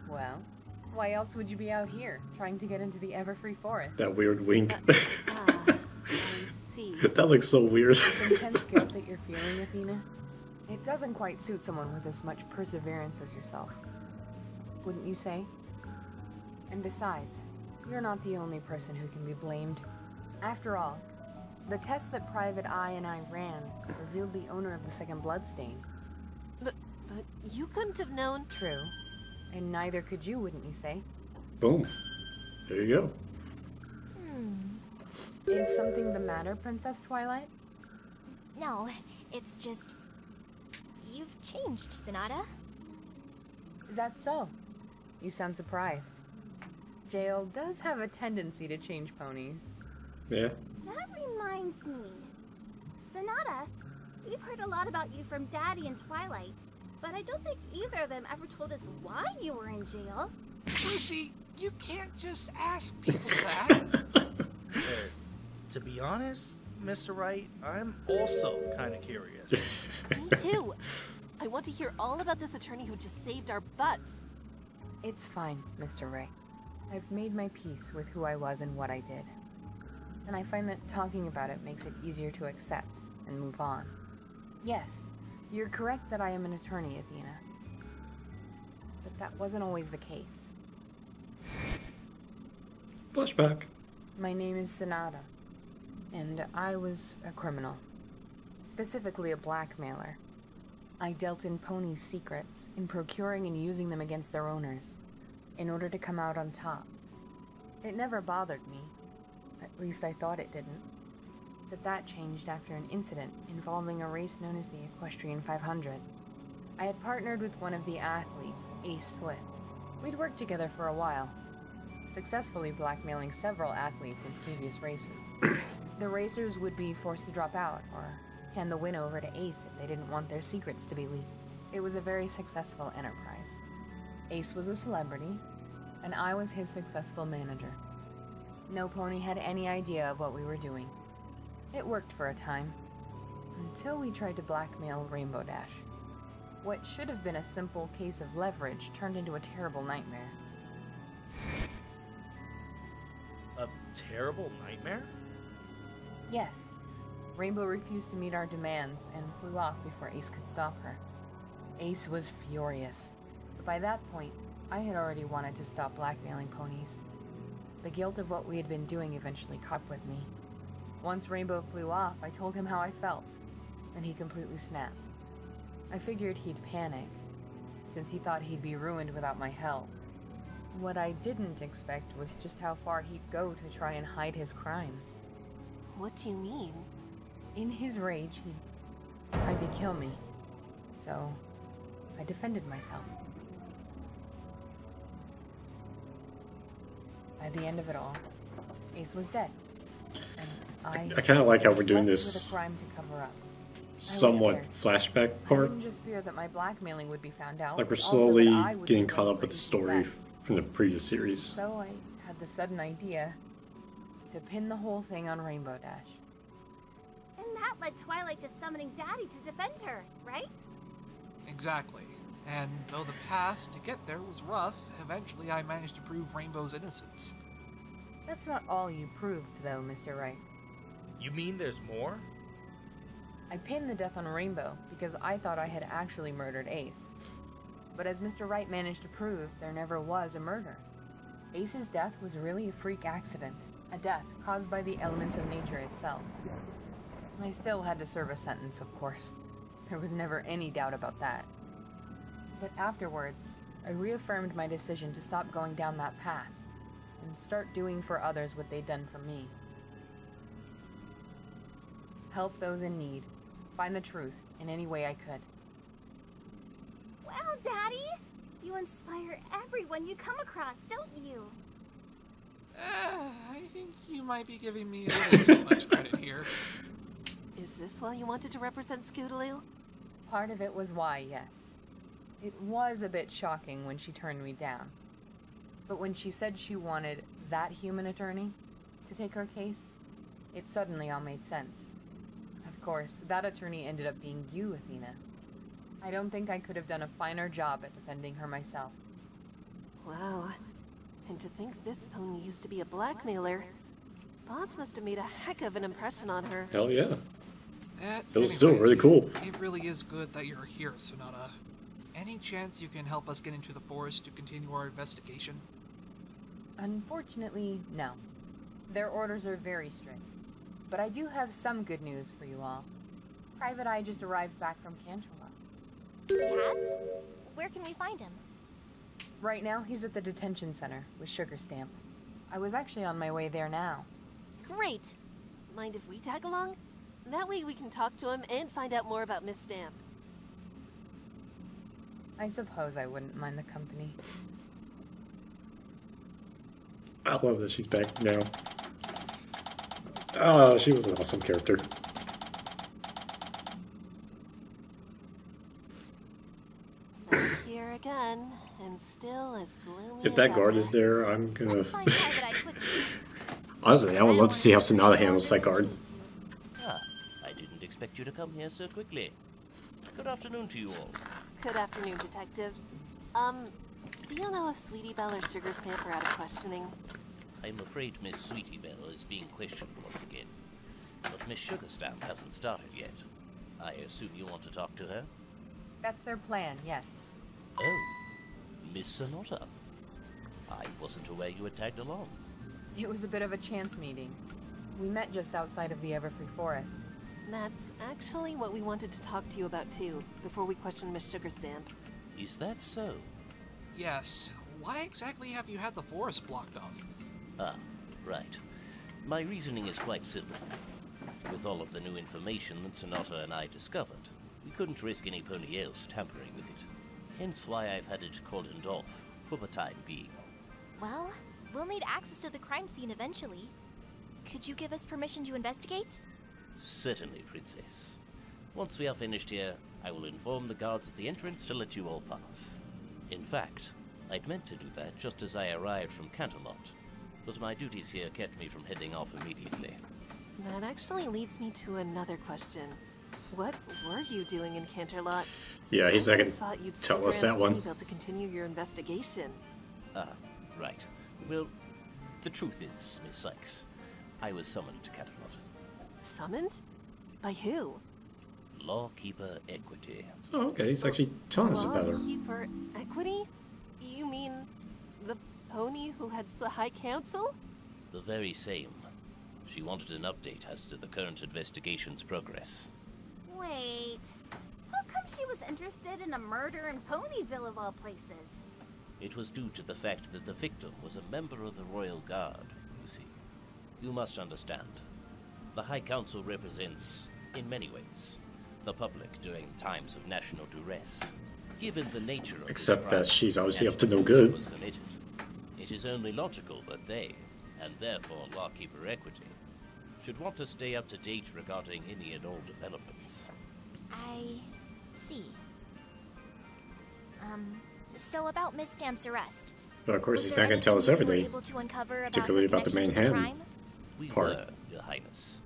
Well, why else would you be out here, trying to get into the Everfree Forest? That weird wink. I see. That looks so weird. This intense guilt that you're feeling, Athena, it doesn't quite suit someone with as much perseverance as yourself. Wouldn't you say? And besides, you're not the only person who can be blamed. After all, the test that Private Eye and I ran revealed the owner of the second bloodstain. But you couldn't have known. True. And neither could you, wouldn't you say? Boom. There you go. Is something the matter, Princess Twilight? No, it's just... You've changed, Sonata. Is that so? You sound surprised. Jail does have a tendency to change ponies. Yeah. That reminds me. Sonata, we've heard a lot about you from Daddy and Twilight, but I don't think either of them ever told us why you were in jail. Tracy, you can't just ask people that. To be honest, Mr. Wright, I'm also kind of curious. Me too. I want to hear all about this attorney who just saved our butts. It's fine, Mr. Ray. I've made my peace with who I was and what I did. And I find that talking about it makes it easier to accept and move on. Yes, you're correct that I am an attorney, Athena. But that wasn't always the case. Flashback. My name is Sonata, and I was a criminal. Specifically a blackmailer. I dealt in ponies' secrets, in procuring and using them against their owners, in order to come out on top. It never bothered me. At least I thought it didn't. But that changed after an incident involving a race known as the Equestrian 500. I had partnered with one of the athletes, Ace Swift. We'd worked together for a while, successfully blackmailing several athletes in previous races. The racers would be forced to drop out, or hand the win over to Ace if they didn't want their secrets to be leaked. It was a very successful enterprise. Ace was a celebrity, and I was his successful manager. No pony had any idea of what we were doing. It worked for a time, until we tried to blackmail Rainbow Dash. What should have been a simple case of leverage turned into a terrible nightmare. A terrible nightmare? Yes. Rainbow refused to meet our demands and flew off before Ace could stop her. Ace was furious, but by that point, I had already wanted to stop blackmailing ponies. The guilt of what we had been doing eventually caught with me. Once Rainbow flew off, I told him how I felt, and he completely snapped. I figured he'd panic, since he thought he'd be ruined without my help. What I didn't expect was just how far he'd go to try and hide his crimes. What do you mean? In his rage, he tried to kill me. So, I defended myself. By the end of it all, Ace was dead. And I kind of like how we're doing left with this a crime to cover up. somewhat flashback I part. didn't just fear that my blackmailing would be found out. Like we're but also slowly that I would getting be caught the up with the one story back. from the previous series. So I had the sudden idea to pin the whole thing on Rainbow Dash. And that led Twilight to summoning Daddy to defend her, right? Exactly. And though the path to get there was rough, eventually I managed to prove Rainbow's innocence. That's not all you proved, though, Mr. Wright. You mean there's more? I pinned the death on Rainbow because I thought I had actually murdered Ace. But as Mr. Wright managed to prove, there never was a murder. Ace's death was really a freak accident, a death caused by the elements of nature itself. I still had to serve a sentence, of course. There was never any doubt about that. But afterwards, I reaffirmed my decision to stop going down that path and start doing for others what they'd done for me. Help those in need, find the truth in any way I could. Wow, Daddy! You inspire everyone you come across, don't you? I think you might be giving me a little too much credit here. Is this why you wanted to represent Scootaloo? Part of it was why, yes. It was a bit shocking when she turned me down. But when she said she wanted that human attorney to take her case, it suddenly all made sense. Of course, that attorney ended up being you, Athena. I don't think I could have done a finer job at defending her myself. Wow. And to think this pony used to be a blackmailer. Boss must have made a heck of an impression on her. Hell yeah. It was still really cool. It really is good that you're here, Sonata. Any chance you can help us get into the forest to continue our investigation? Unfortunately, no. Their orders are very strict. But I do have some good news for you all. Private Eye just arrived back from Canterlot. Yes? Where can we find him? Right now, he's at the detention center with Sugar Stamp. I was actually on my way there now. Great! Mind if we tag along? That way we can talk to him and find out more about Miss Stamp. I suppose I wouldn't mind the company. I love that she's back now. Oh, she was an awesome character. Here again, and still as gloomy If that as guard ever. is there, I'm gonna... Honestly, I would love to see how Sonata handles that guard. Ah, I didn't expect you to come here so quickly. Good afternoon to you all. Good afternoon, Detective. Do you know if Sweetie Belle or Sugar Stamp are out of questioning? I'm afraid Miss Sweetie Belle is being questioned once again. But Miss Sugarstamp hasn't started yet. I assume you want to talk to her? That's their plan, yes. Oh, Miss Sonata. I wasn't aware you had tagged along. It was a bit of a chance meeting. We met just outside of the Everfree Forest. That's actually what we wanted to talk to you about too, before we questioned Miss Sugarstamp. Is that so? Yes. Why exactly have you had the forest blocked off? Ah, right. My reasoning is quite simple. With all of the new information that Sonata and I discovered, we couldn't risk any pony else tampering with it. Hence why I've had it cordoned off, for the time being. Well, we'll need access to the crime scene eventually. Could you give us permission to investigate? Certainly, Princess. Once we are finished here, I will inform the guards at the entrance to let you all pass. In fact, I'd meant to do that just as I arrived from Canterlot, but my duties here kept me from heading off immediately. That actually leads me to another question. What were you doing in Canterlot? Yeah, he's not I gonna thought you'd tell stick us around that one. Ponyville to continue your investigation. Ah, right. Well, the truth is, Miss Sykes, I was summoned to Canterlot. Summoned? By who? Lawkeeper Equity. Oh, okay, he's actually telling us about her. Lawkeeper Equity? You mean the pony who heads the High Council? The very same. She wanted an update as to the current investigation's progress. Wait. How come she was interested in a murder in Ponyville of all places? It was due to the fact that the victim was a member of the Royal Guard, you see. You must understand. The High Council represents, in many ways, the public during times of national duress. Given the nature of Except that she's obviously up to no good. was committed, it is only logical that they, and therefore Lawkeeper Equity, should want to stay up to date regarding any and all developments. I see. So about Miss Stamp's arrest. But of course, was he's there not going to tell us anything you were everything. able to uncover about Particularly her about the main connection to hand crime? We part. were, Your Highness.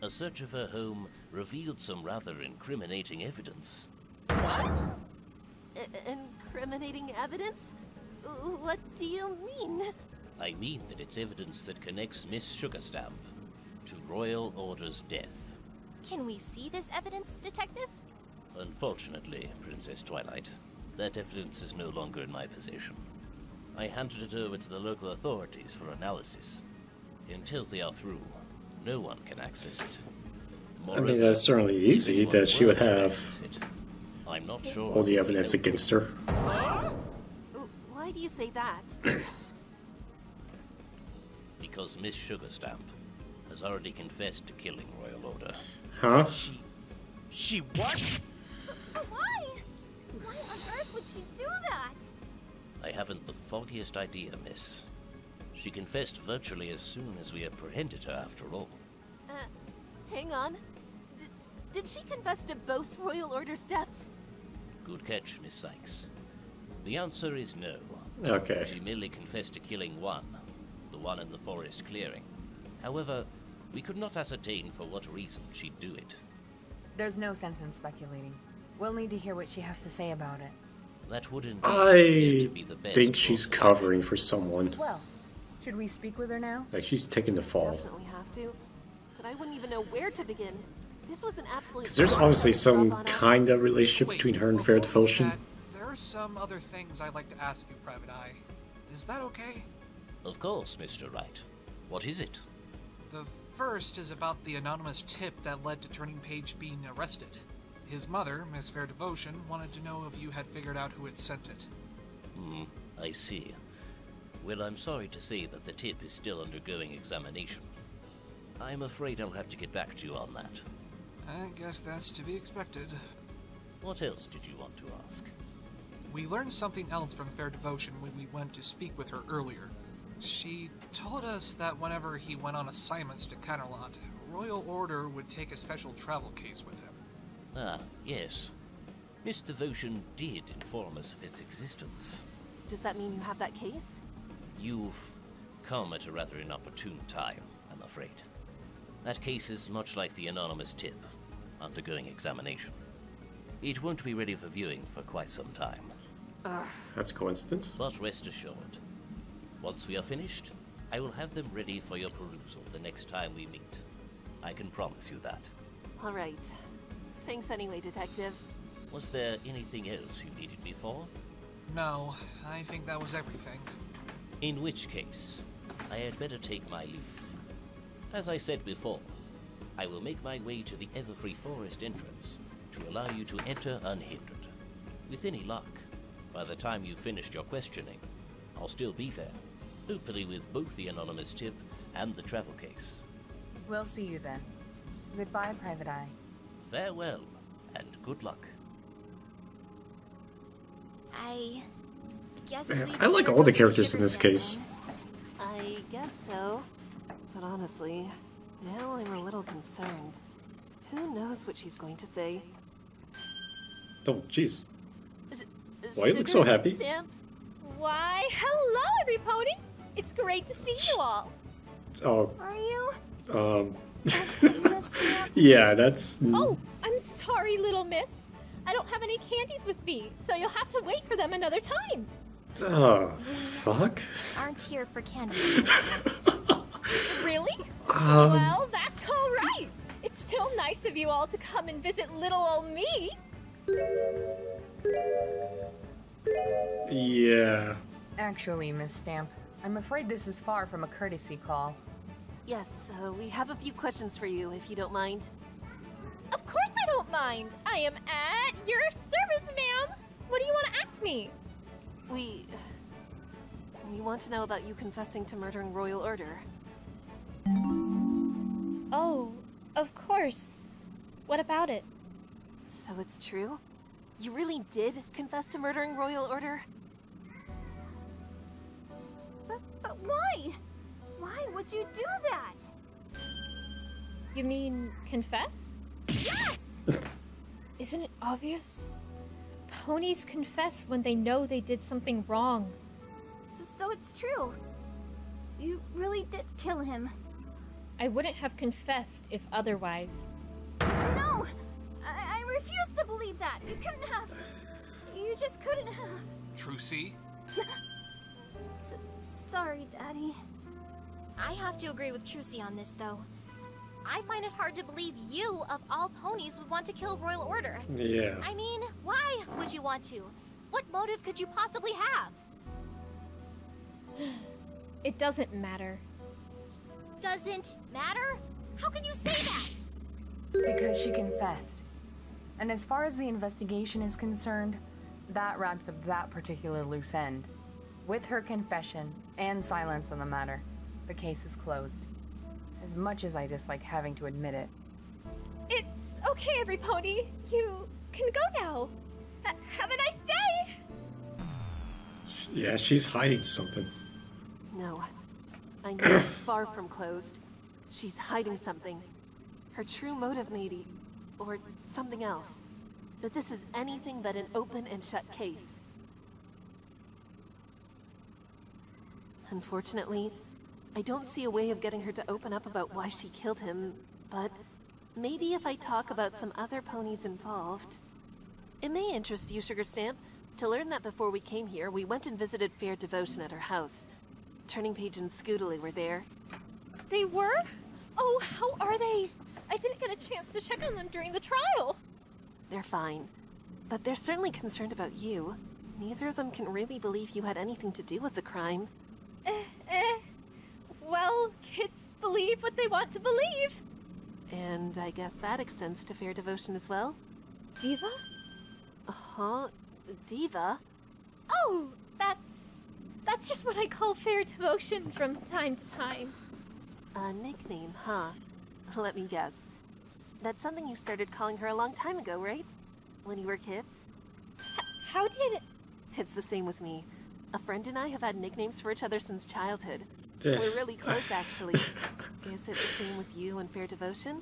A search of her home revealed some rather incriminating evidence. What? Incriminating evidence? What do you mean? I mean that it's evidence that connects Miss Sugarstamp to Royal Order's death. Can we see this evidence, Detective? Unfortunately, Princess Twilight, that evidence is no longer in my possession. I handed it over to the local authorities for analysis. Until they are through, no one can access it. I mean, that's certainly easy that she would have I'm not sure. all the evidence against her. Why do you say that? Because Miss Sugarstamp has already confessed to killing Royal Order. Huh? She what? Why? Why on earth would she do that? I haven't the foggiest idea, miss. She confessed virtually as soon as we apprehended her, after all. Hang on. Did she confess to both Royal Order's deaths? Good catch, Miss Sykes. The answer is no. Okay. She merely confessed to killing one, the one in the forest clearing. However, we could not ascertain for what reason she'd do it. There's no sense in speculating. We'll need to hear what she has to say about it. That would indeed I appear to be the best think she's course of covering for someone. Well, should we speak with her now? Like, she's taking the fall. Definitely have to. But I wouldn't even know where to begin. This was an absolute... Because there's obviously some on us. kind of relationship between her and Fair Devotion. There are some other things I'd like to ask you, Private Eye. Is that okay? Of course, Mr. Wright. What is it? The first is about the anonymous tip that led to Turning Page being arrested. His mother, Miss Fair Devotion, wanted to know if you had figured out who had sent it. I see. Well, I'm sorry to say that the tip is still undergoing examination. I'm afraid I'll have to get back to you on that. I guess that's to be expected. What else did you want to ask? We learned something else from Fair Devotion when we went to speak with her earlier. She told us that whenever he went on assignments to Canterlot, Royal Order would take a special travel case with him. Ah, yes. Miss Devotion did inform us of its existence. Does that mean you have that case? You've come at a rather inopportune time, I'm afraid. That case is much like the anonymous tip, undergoing examination. It won't be ready for viewing for quite some time. That's a coincidence. But rest assured, once we are finished, I will have them ready for your perusal the next time we meet. I can promise you that. All right. Thanks anyway, Detective. Was there anything else you needed me for? No, I think that was everything. In which case, I had better take my leave. As I said before, I will make my way to the Everfree Forest entrance to allow you to enter unhindered. With any luck, by the time you've finished your questioning, I'll still be there, hopefully with both the anonymous tip and the travel case. We'll see you then. Goodbye, Private Eye. Farewell, and good luck. I guess Man, we I like all the characters in this case. I guess so. But honestly, now I'm a little concerned. Who knows what she's going to say? Oh, jeez. Why you look so happy? Stamp? Why, hello, every pony! It's great to see you all. Oh, Are you? yeah, that's... Oh, I'm sorry, little miss. I don't have any candies with me, so you'll have to wait for them another time. Fuck? Aren't here for candy. Really? Well, that's all right. It's so nice of you all to come and visit little old me. Yeah. Actually, Miss Stamp, I'm afraid this is far from a courtesy call. Yes, we have a few questions for you, if you don't mind. Of course I don't mind. I am at your service, ma'am. What do you want to ask me? We want to know about you confessing to murdering Royal Order. Oh, of course. What about it? So it's true? You really did confess to murdering Royal Order? But why? Why would you do that? You mean confess? Yes! Isn't it obvious? Ponies confess when they know they did something wrong. So it's true. You really did kill him. I wouldn't have confessed if otherwise. No! I refuse to believe that. You couldn't have. You just couldn't have. Trucy? Sorry, Daddy. I have to agree with Trucy on this, though. I find it hard to believe you, of all ponies, would want to kill Royal Order. Yeah. I mean, why would you want to? What motive could you possibly have? It doesn't matter. Doesn't matter? How can you say that? Because she confessed. And as far as the investigation is concerned, that wraps up that particular loose end. With her confession and silence on the matter, the case is closed. As much as I dislike having to admit it. It's okay, every pony. You can go now. Have a nice day. Yeah, she's hiding something. No. I know it's far from closed. She's hiding something. Her true motive, maybe. Or something else. But this is anything but an open and shut case. Unfortunately, I don't see a way of getting her to open up about why she killed him, but maybe if I talk about some other ponies involved. It may interest you, Sugar Stamp, to learn that before we came here, we went and visited Fair Devotion at her house. Turning Page and Scoodly were there. They were? Oh, how are they? I didn't get a chance to check on them during the trial. They're fine, but they're certainly concerned about you. Neither of them can really believe you had anything to do with the crime. Well, kids believe what they want to believe. And I guess that extends to Fair Devotion as well? Diva? Uh-huh. Diva? Oh, that's just what I call Fair Devotion from time to time. A nickname, huh? Let me guess. That's something you started calling her a long time ago, right? When you were kids? How did it... It's the same with me. A friend and I have had nicknames for each other since childhood. This. We're really close, actually. Is it the same with you and Fair Devotion?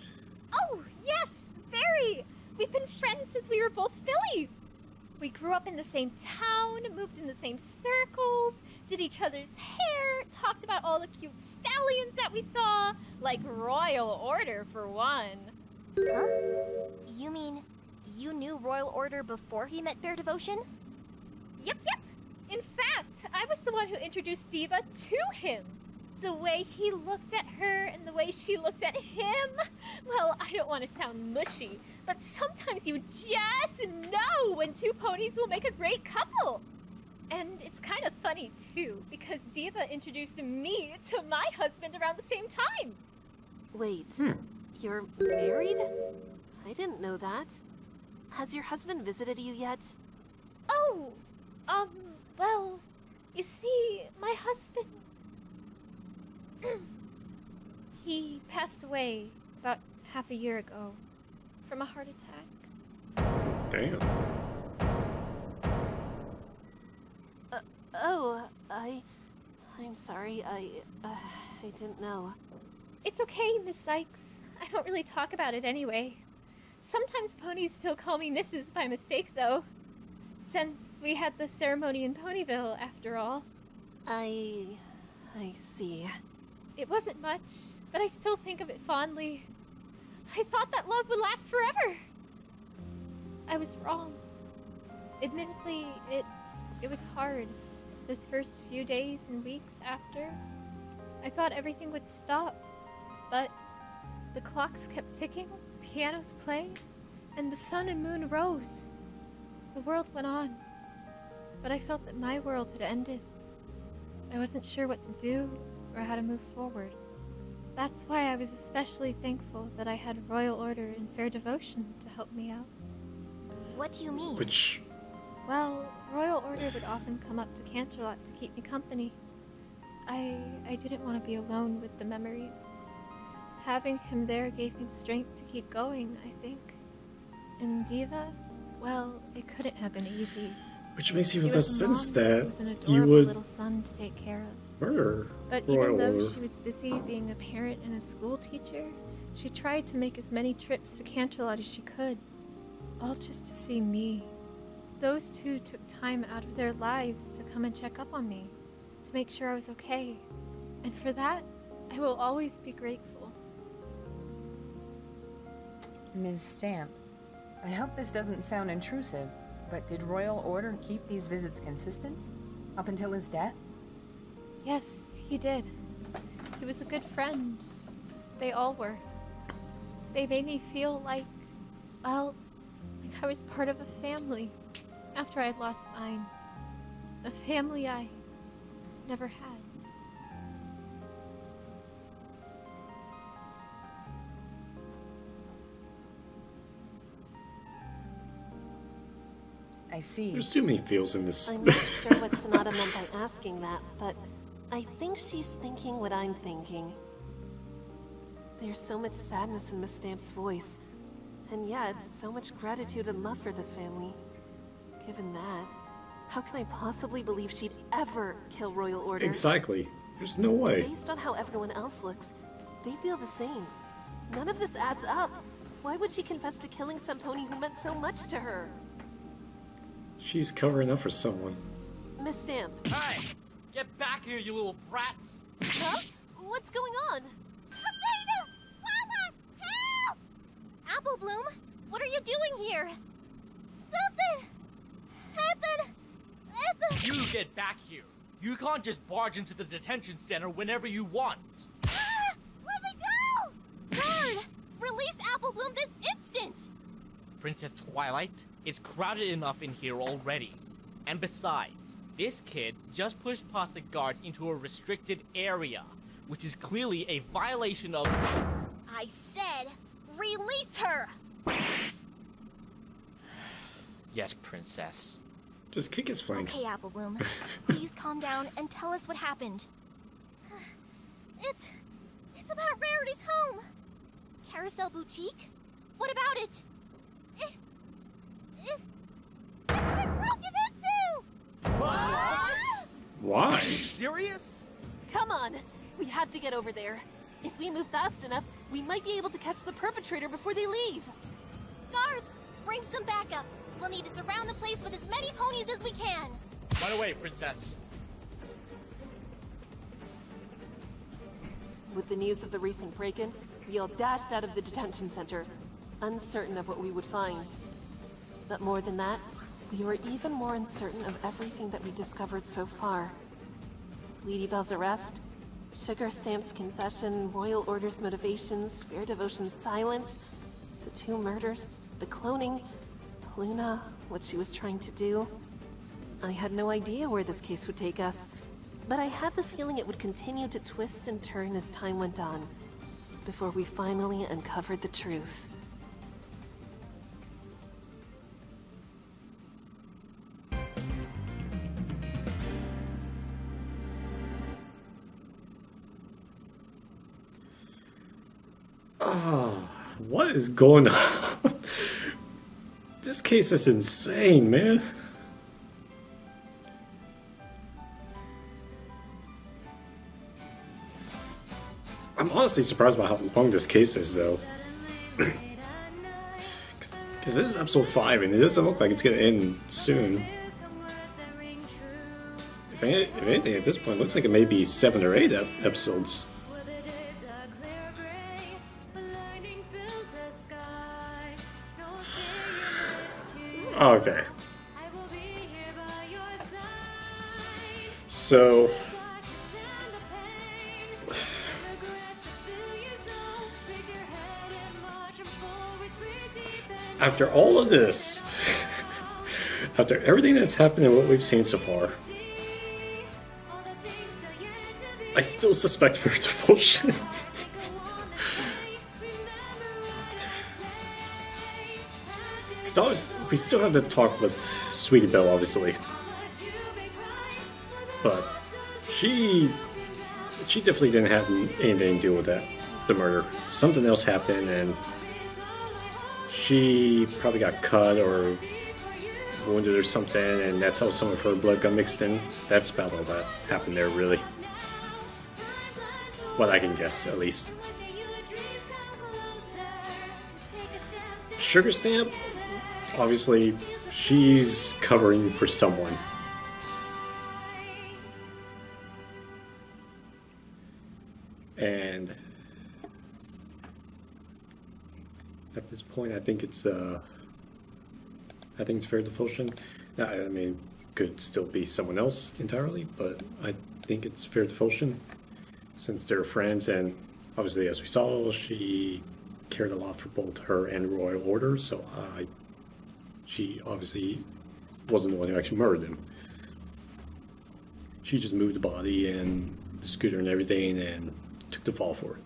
Oh, yes, very. We've been friends since we were both fillies. We grew up in the same town, moved in the same circles, did each other's hair, talked about all the cute stallions that we saw, like Royal Order for one. Huh? You mean you knew Royal Order before he met Fair Devotion? Yep. In fact, I was the one who introduced Diva to him. The way he looked at her and the way she looked at him. Well, I don't want to sound mushy, but sometimes you just know when two ponies will make a great couple. And it's kind of funny, too, because Diva introduced me to my husband around the same time. Wait, you're married? I didn't know that. Has your husband visited you yet? Oh, well, you see, my husband... he passed away about half a year ago from a heart attack. Damn. I'm sorry, I didn't know. It's okay, Miss Sykes. I don't really talk about it anyway. Sometimes ponies still call me Mrs. by mistake, though. Since we had the ceremony in Ponyville, after all. I see. It wasn't much, but I still think of it fondly. I thought that love would last forever. I was wrong. Admittedly, it was hard. Those first few days and weeks after. I thought everything would stop, but the clocks kept ticking, the pianos played, and the sun and moon rose. The world went on, but I felt that my world had ended. I wasn't sure what to do or how to move forward. That's why I was especially thankful that I had Royal Order and Fair Devotion to help me out. What do you mean? Which... Well, Royal Order would often come up to Canterlot to keep me company. I didn't want to be alone with the memories. Having him there gave me the strength to keep going, I think. And Diva, well, it couldn't have been easy. Which makes even She less was a sense mom that with an you adorable would little son to take care of. murder But Royal even though Order. she was busy being a parent and a school teacher, she tried to make as many trips to Canterlot as she could, all just to see me. Those two took time out of their lives to come and check up on me, to make sure I was okay. And for that, I will always be grateful. Ms. Stamp, I hope this doesn't sound intrusive, but did Royal Order keep these visits consistent? Up until his death? Yes, he did. He was a good friend. They all were. They made me feel like, well, like I was part of a family after I'd lost mine. A family I never had. I see. There's too many feels in this. I'm not sure what Sonata meant by asking that, but I think she's thinking what I'm thinking. There's so much sadness in Miss Stamp's voice, and yet so much gratitude and love for this family. Given that, how can I possibly believe she'd ever kill Royal Order? Exactly. There's no way. Based on how everyone else looks, they feel the same. None of this adds up. Why would she confess to killing some pony who meant so much to her? She's covering up for someone. Miss Stamp. Hey! Get back here, you little brat! Huh? What's going on? Athena! Twilight! Help! Apple Bloom, what are you doing here? Something happened at the... You get back here! You can't just barge into the detention center whenever you want! Ah! Let me go! Guard! Release Apple Bloom this instant! Princess Twilight, it's crowded enough in here already. And besides, this kid just pushed past the guards into a restricted area, which is clearly a violation of... I said, release her! Yes, Princess. Just kick his flank. Okay, Apple Bloom. Please calm down and tell us what happened. It's about Rarity's home. Carousel Boutique? What about it? It's been broken into! Why? Are you serious? Come on! We have to get over there. If we move fast enough, we might be able to catch the perpetrator before they leave. Guards, bring some backup. We'll need to surround the place with as many ponies as we can. Run away, Princess. With the news of the recent break-in, we all dashed out of the detention center, uncertain of what we would find. But more than that, we were even more uncertain of everything that we discovered so far. Sweetie Belle's arrest, Sugar Stamp's confession, Royal Order's motivations, Fair Devotion's silence, the two murders, the cloning, Luna, what she was trying to do. I had no idea where this case would take us, but I had the feeling it would continue to twist and turn as time went on, before we finally uncovered the truth. Oh, what is going on? This case is insane, man. I'm honestly surprised by how long this case is, though. Because this is episode 5, and it doesn't look like it's going to end soon. If anything, at this point, it looks like it may be 7 or 8 episodes. Okay. So... after all of this, after everything that's happened and what we've seen so far, I still suspect Fair Devotion. Because we still have to talk with Sweetie Belle, obviously. But she definitely didn't have anything to do with that, the murder. Something else happened, and she probably got cut or wounded or something, and that's how some of her blood got mixed in. That's about all that happened there, really. What I can guess, at least. Sugar Stamp, obviously, she's covering for someone. And at this point, I think it's fair devotion. I mean, it could still be someone else entirely, but I think it's fair devotion since they're friends, and obviously, as we saw, she cared a lot for both her and Royal Order, so she obviously wasn't the one who actually murdered him. She just moved the body and the scooter and everything and took the fall for it.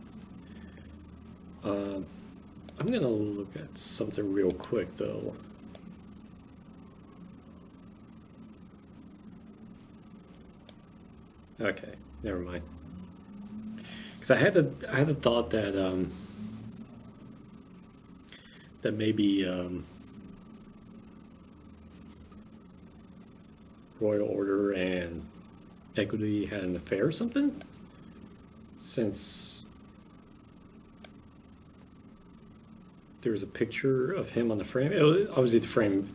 I'm gonna look at something real quick though. Okay, never mind. Because I had the thought that that maybe Royal Order and Equity had an affair or something, since there was a picture of him on the frame. Obviously, the frame.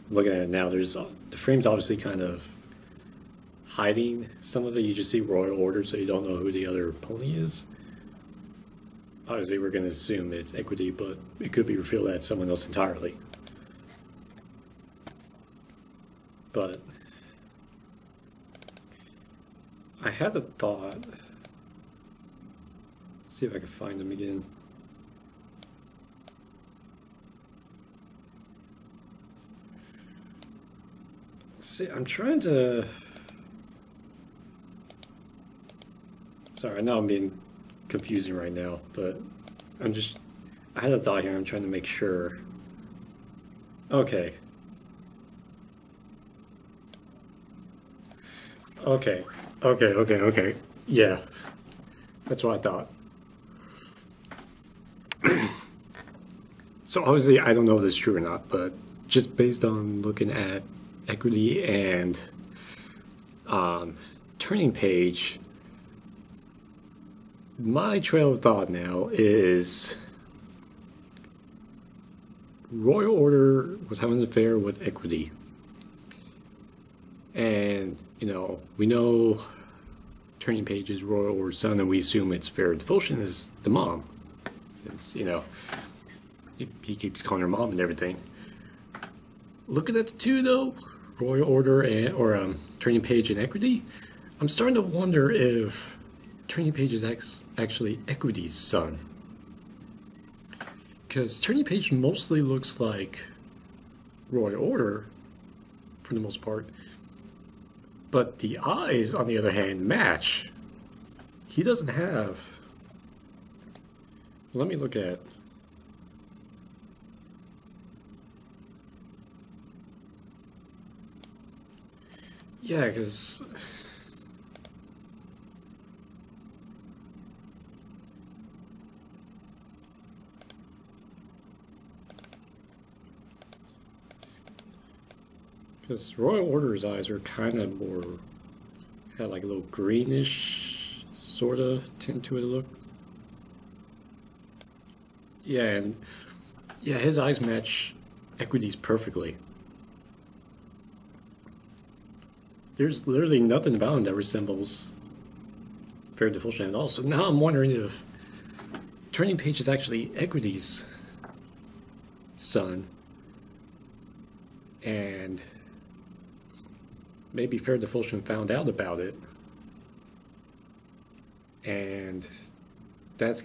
Looking at it now, the frame's obviously kind of hiding some of it. You just see Royal Order, so you don't know who the other pony is. Obviously, we're going to assume it's Equity, but it could be revealed that it's someone else entirely. But I had a thought. Let's see if I can find them again. See, I'm trying to... Sorry, I know I'm being confusing right now, but I had a thought here. I'm trying to make sure. Okay. Okay. Yeah. That's what I thought. So obviously, I don't know if this is true or not, but just based on looking at Equity and Turning Page, my trail of thought now is Royal Order was having an affair with Equity. And, we know Turning Page is Royal Order's son, and we assume it's Fair Devotion is the mom. It's, he keeps calling her mom and everything. Looking at the two, though, Royal Order or Turning Page and Equity, I'm starting to wonder if Turning Page is actually Equity's son. Because Turning Page mostly looks like Royal Order, for the most part. But the eyes, on the other hand, match. He doesn't have... Let me look at... Yeah, because... Because Royal Order's eyes are kind of more, had like a little greenish sort of tint to it look. Yeah, and yeah, his eyes match Equity's perfectly. There's literally nothing about him that resembles Fair Devotion at all. So now I'm wondering if Turning Page is actually Equity's son, and maybe Fair Devotion found out about it, and that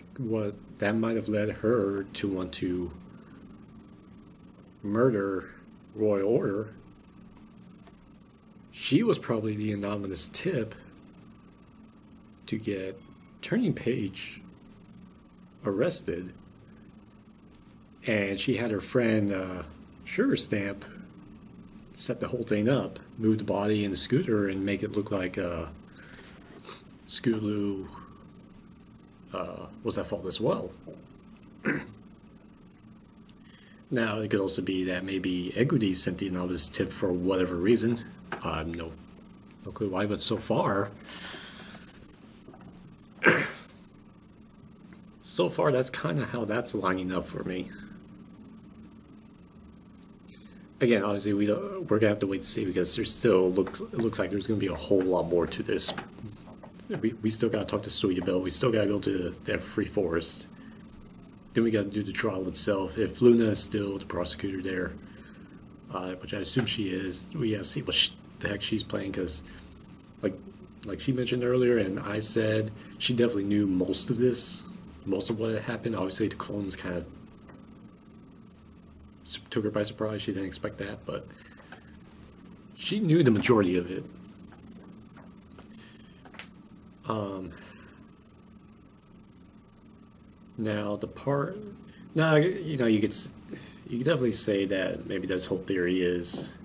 might have led her to want to murder Royal Order. She was probably the anonymous tip to get Turning Page arrested, and she had her friend sugar stamp, set the whole thing up, move the body in the scooter, and make it look like Scootaloo was at fault as well. Now, it could also be that maybe Equity sent the novice tip for whatever reason. No clue why, but so far, that's kind of how that's lining up for me. Again, obviously, we're gonna have to wait to see because there's still it looks like there's gonna be a whole lot more to this. We still gotta talk to Sweetie Belle. We still gotta go to the Free Forest. Then we gotta do the trial itself. If Luna is still the prosecutor there, which I assume she is, we gotta see what the heck she's playing because, like she mentioned earlier, and I said, she definitely knew most of this, most of what had happened. Obviously, the clones kind of took her by surprise. She didn't expect that, but she knew the majority of it. Now you could definitely say that maybe this whole theory is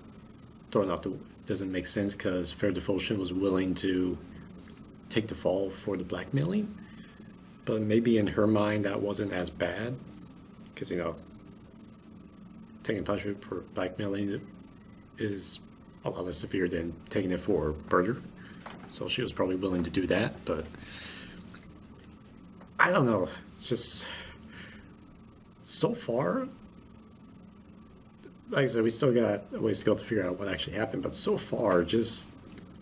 thrown out doesn't make sense because Fair Devotion was willing to take the fall for the blackmailing, but maybe in her mind that wasn't as bad because taking punishment for blackmailing is a lot less severe than taking it for murder. So she was probably willing to do that, but I don't know. It's just so far, like I said, we still got a ways to go to figure out what actually happened. But so far, just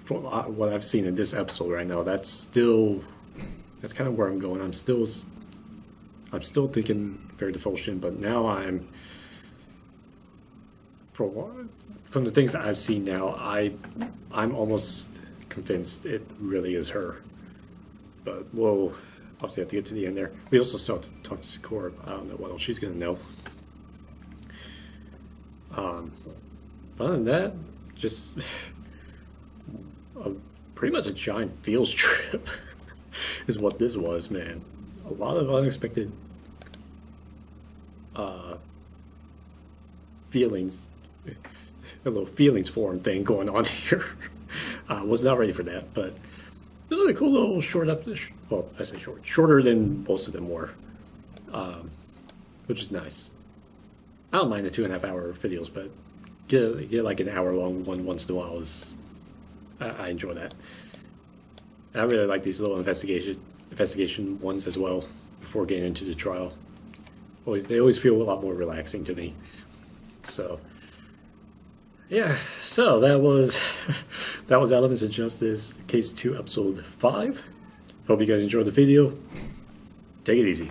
from what I've seen in this episode right now, that's kind of where I'm going. I'm still thinking Fair Devotion, but now from the things that I've seen now, I'm almost convinced it really is her. But we'll obviously have to get to the end there. We also still have to talk to Sakura. I don't know what else she's going to know. Other than that, just pretty much a giant field trip is what this was, man. A lot of unexpected feelings, a little feelings forum thing going on here. Was not ready for that, but this is a cool little short episode. Well, I say short, shorter than most of them were, which is nice. I don't mind the 2.5 hour videos, but get like an hour long one once in a while is I enjoy that. I really like these little investigation ones as well before getting into the trial. They always feel a lot more relaxing to me. So yeah, so that was Elements of Justice Case 2 Episode 5. Hope you guys enjoyed the video. Take it easy.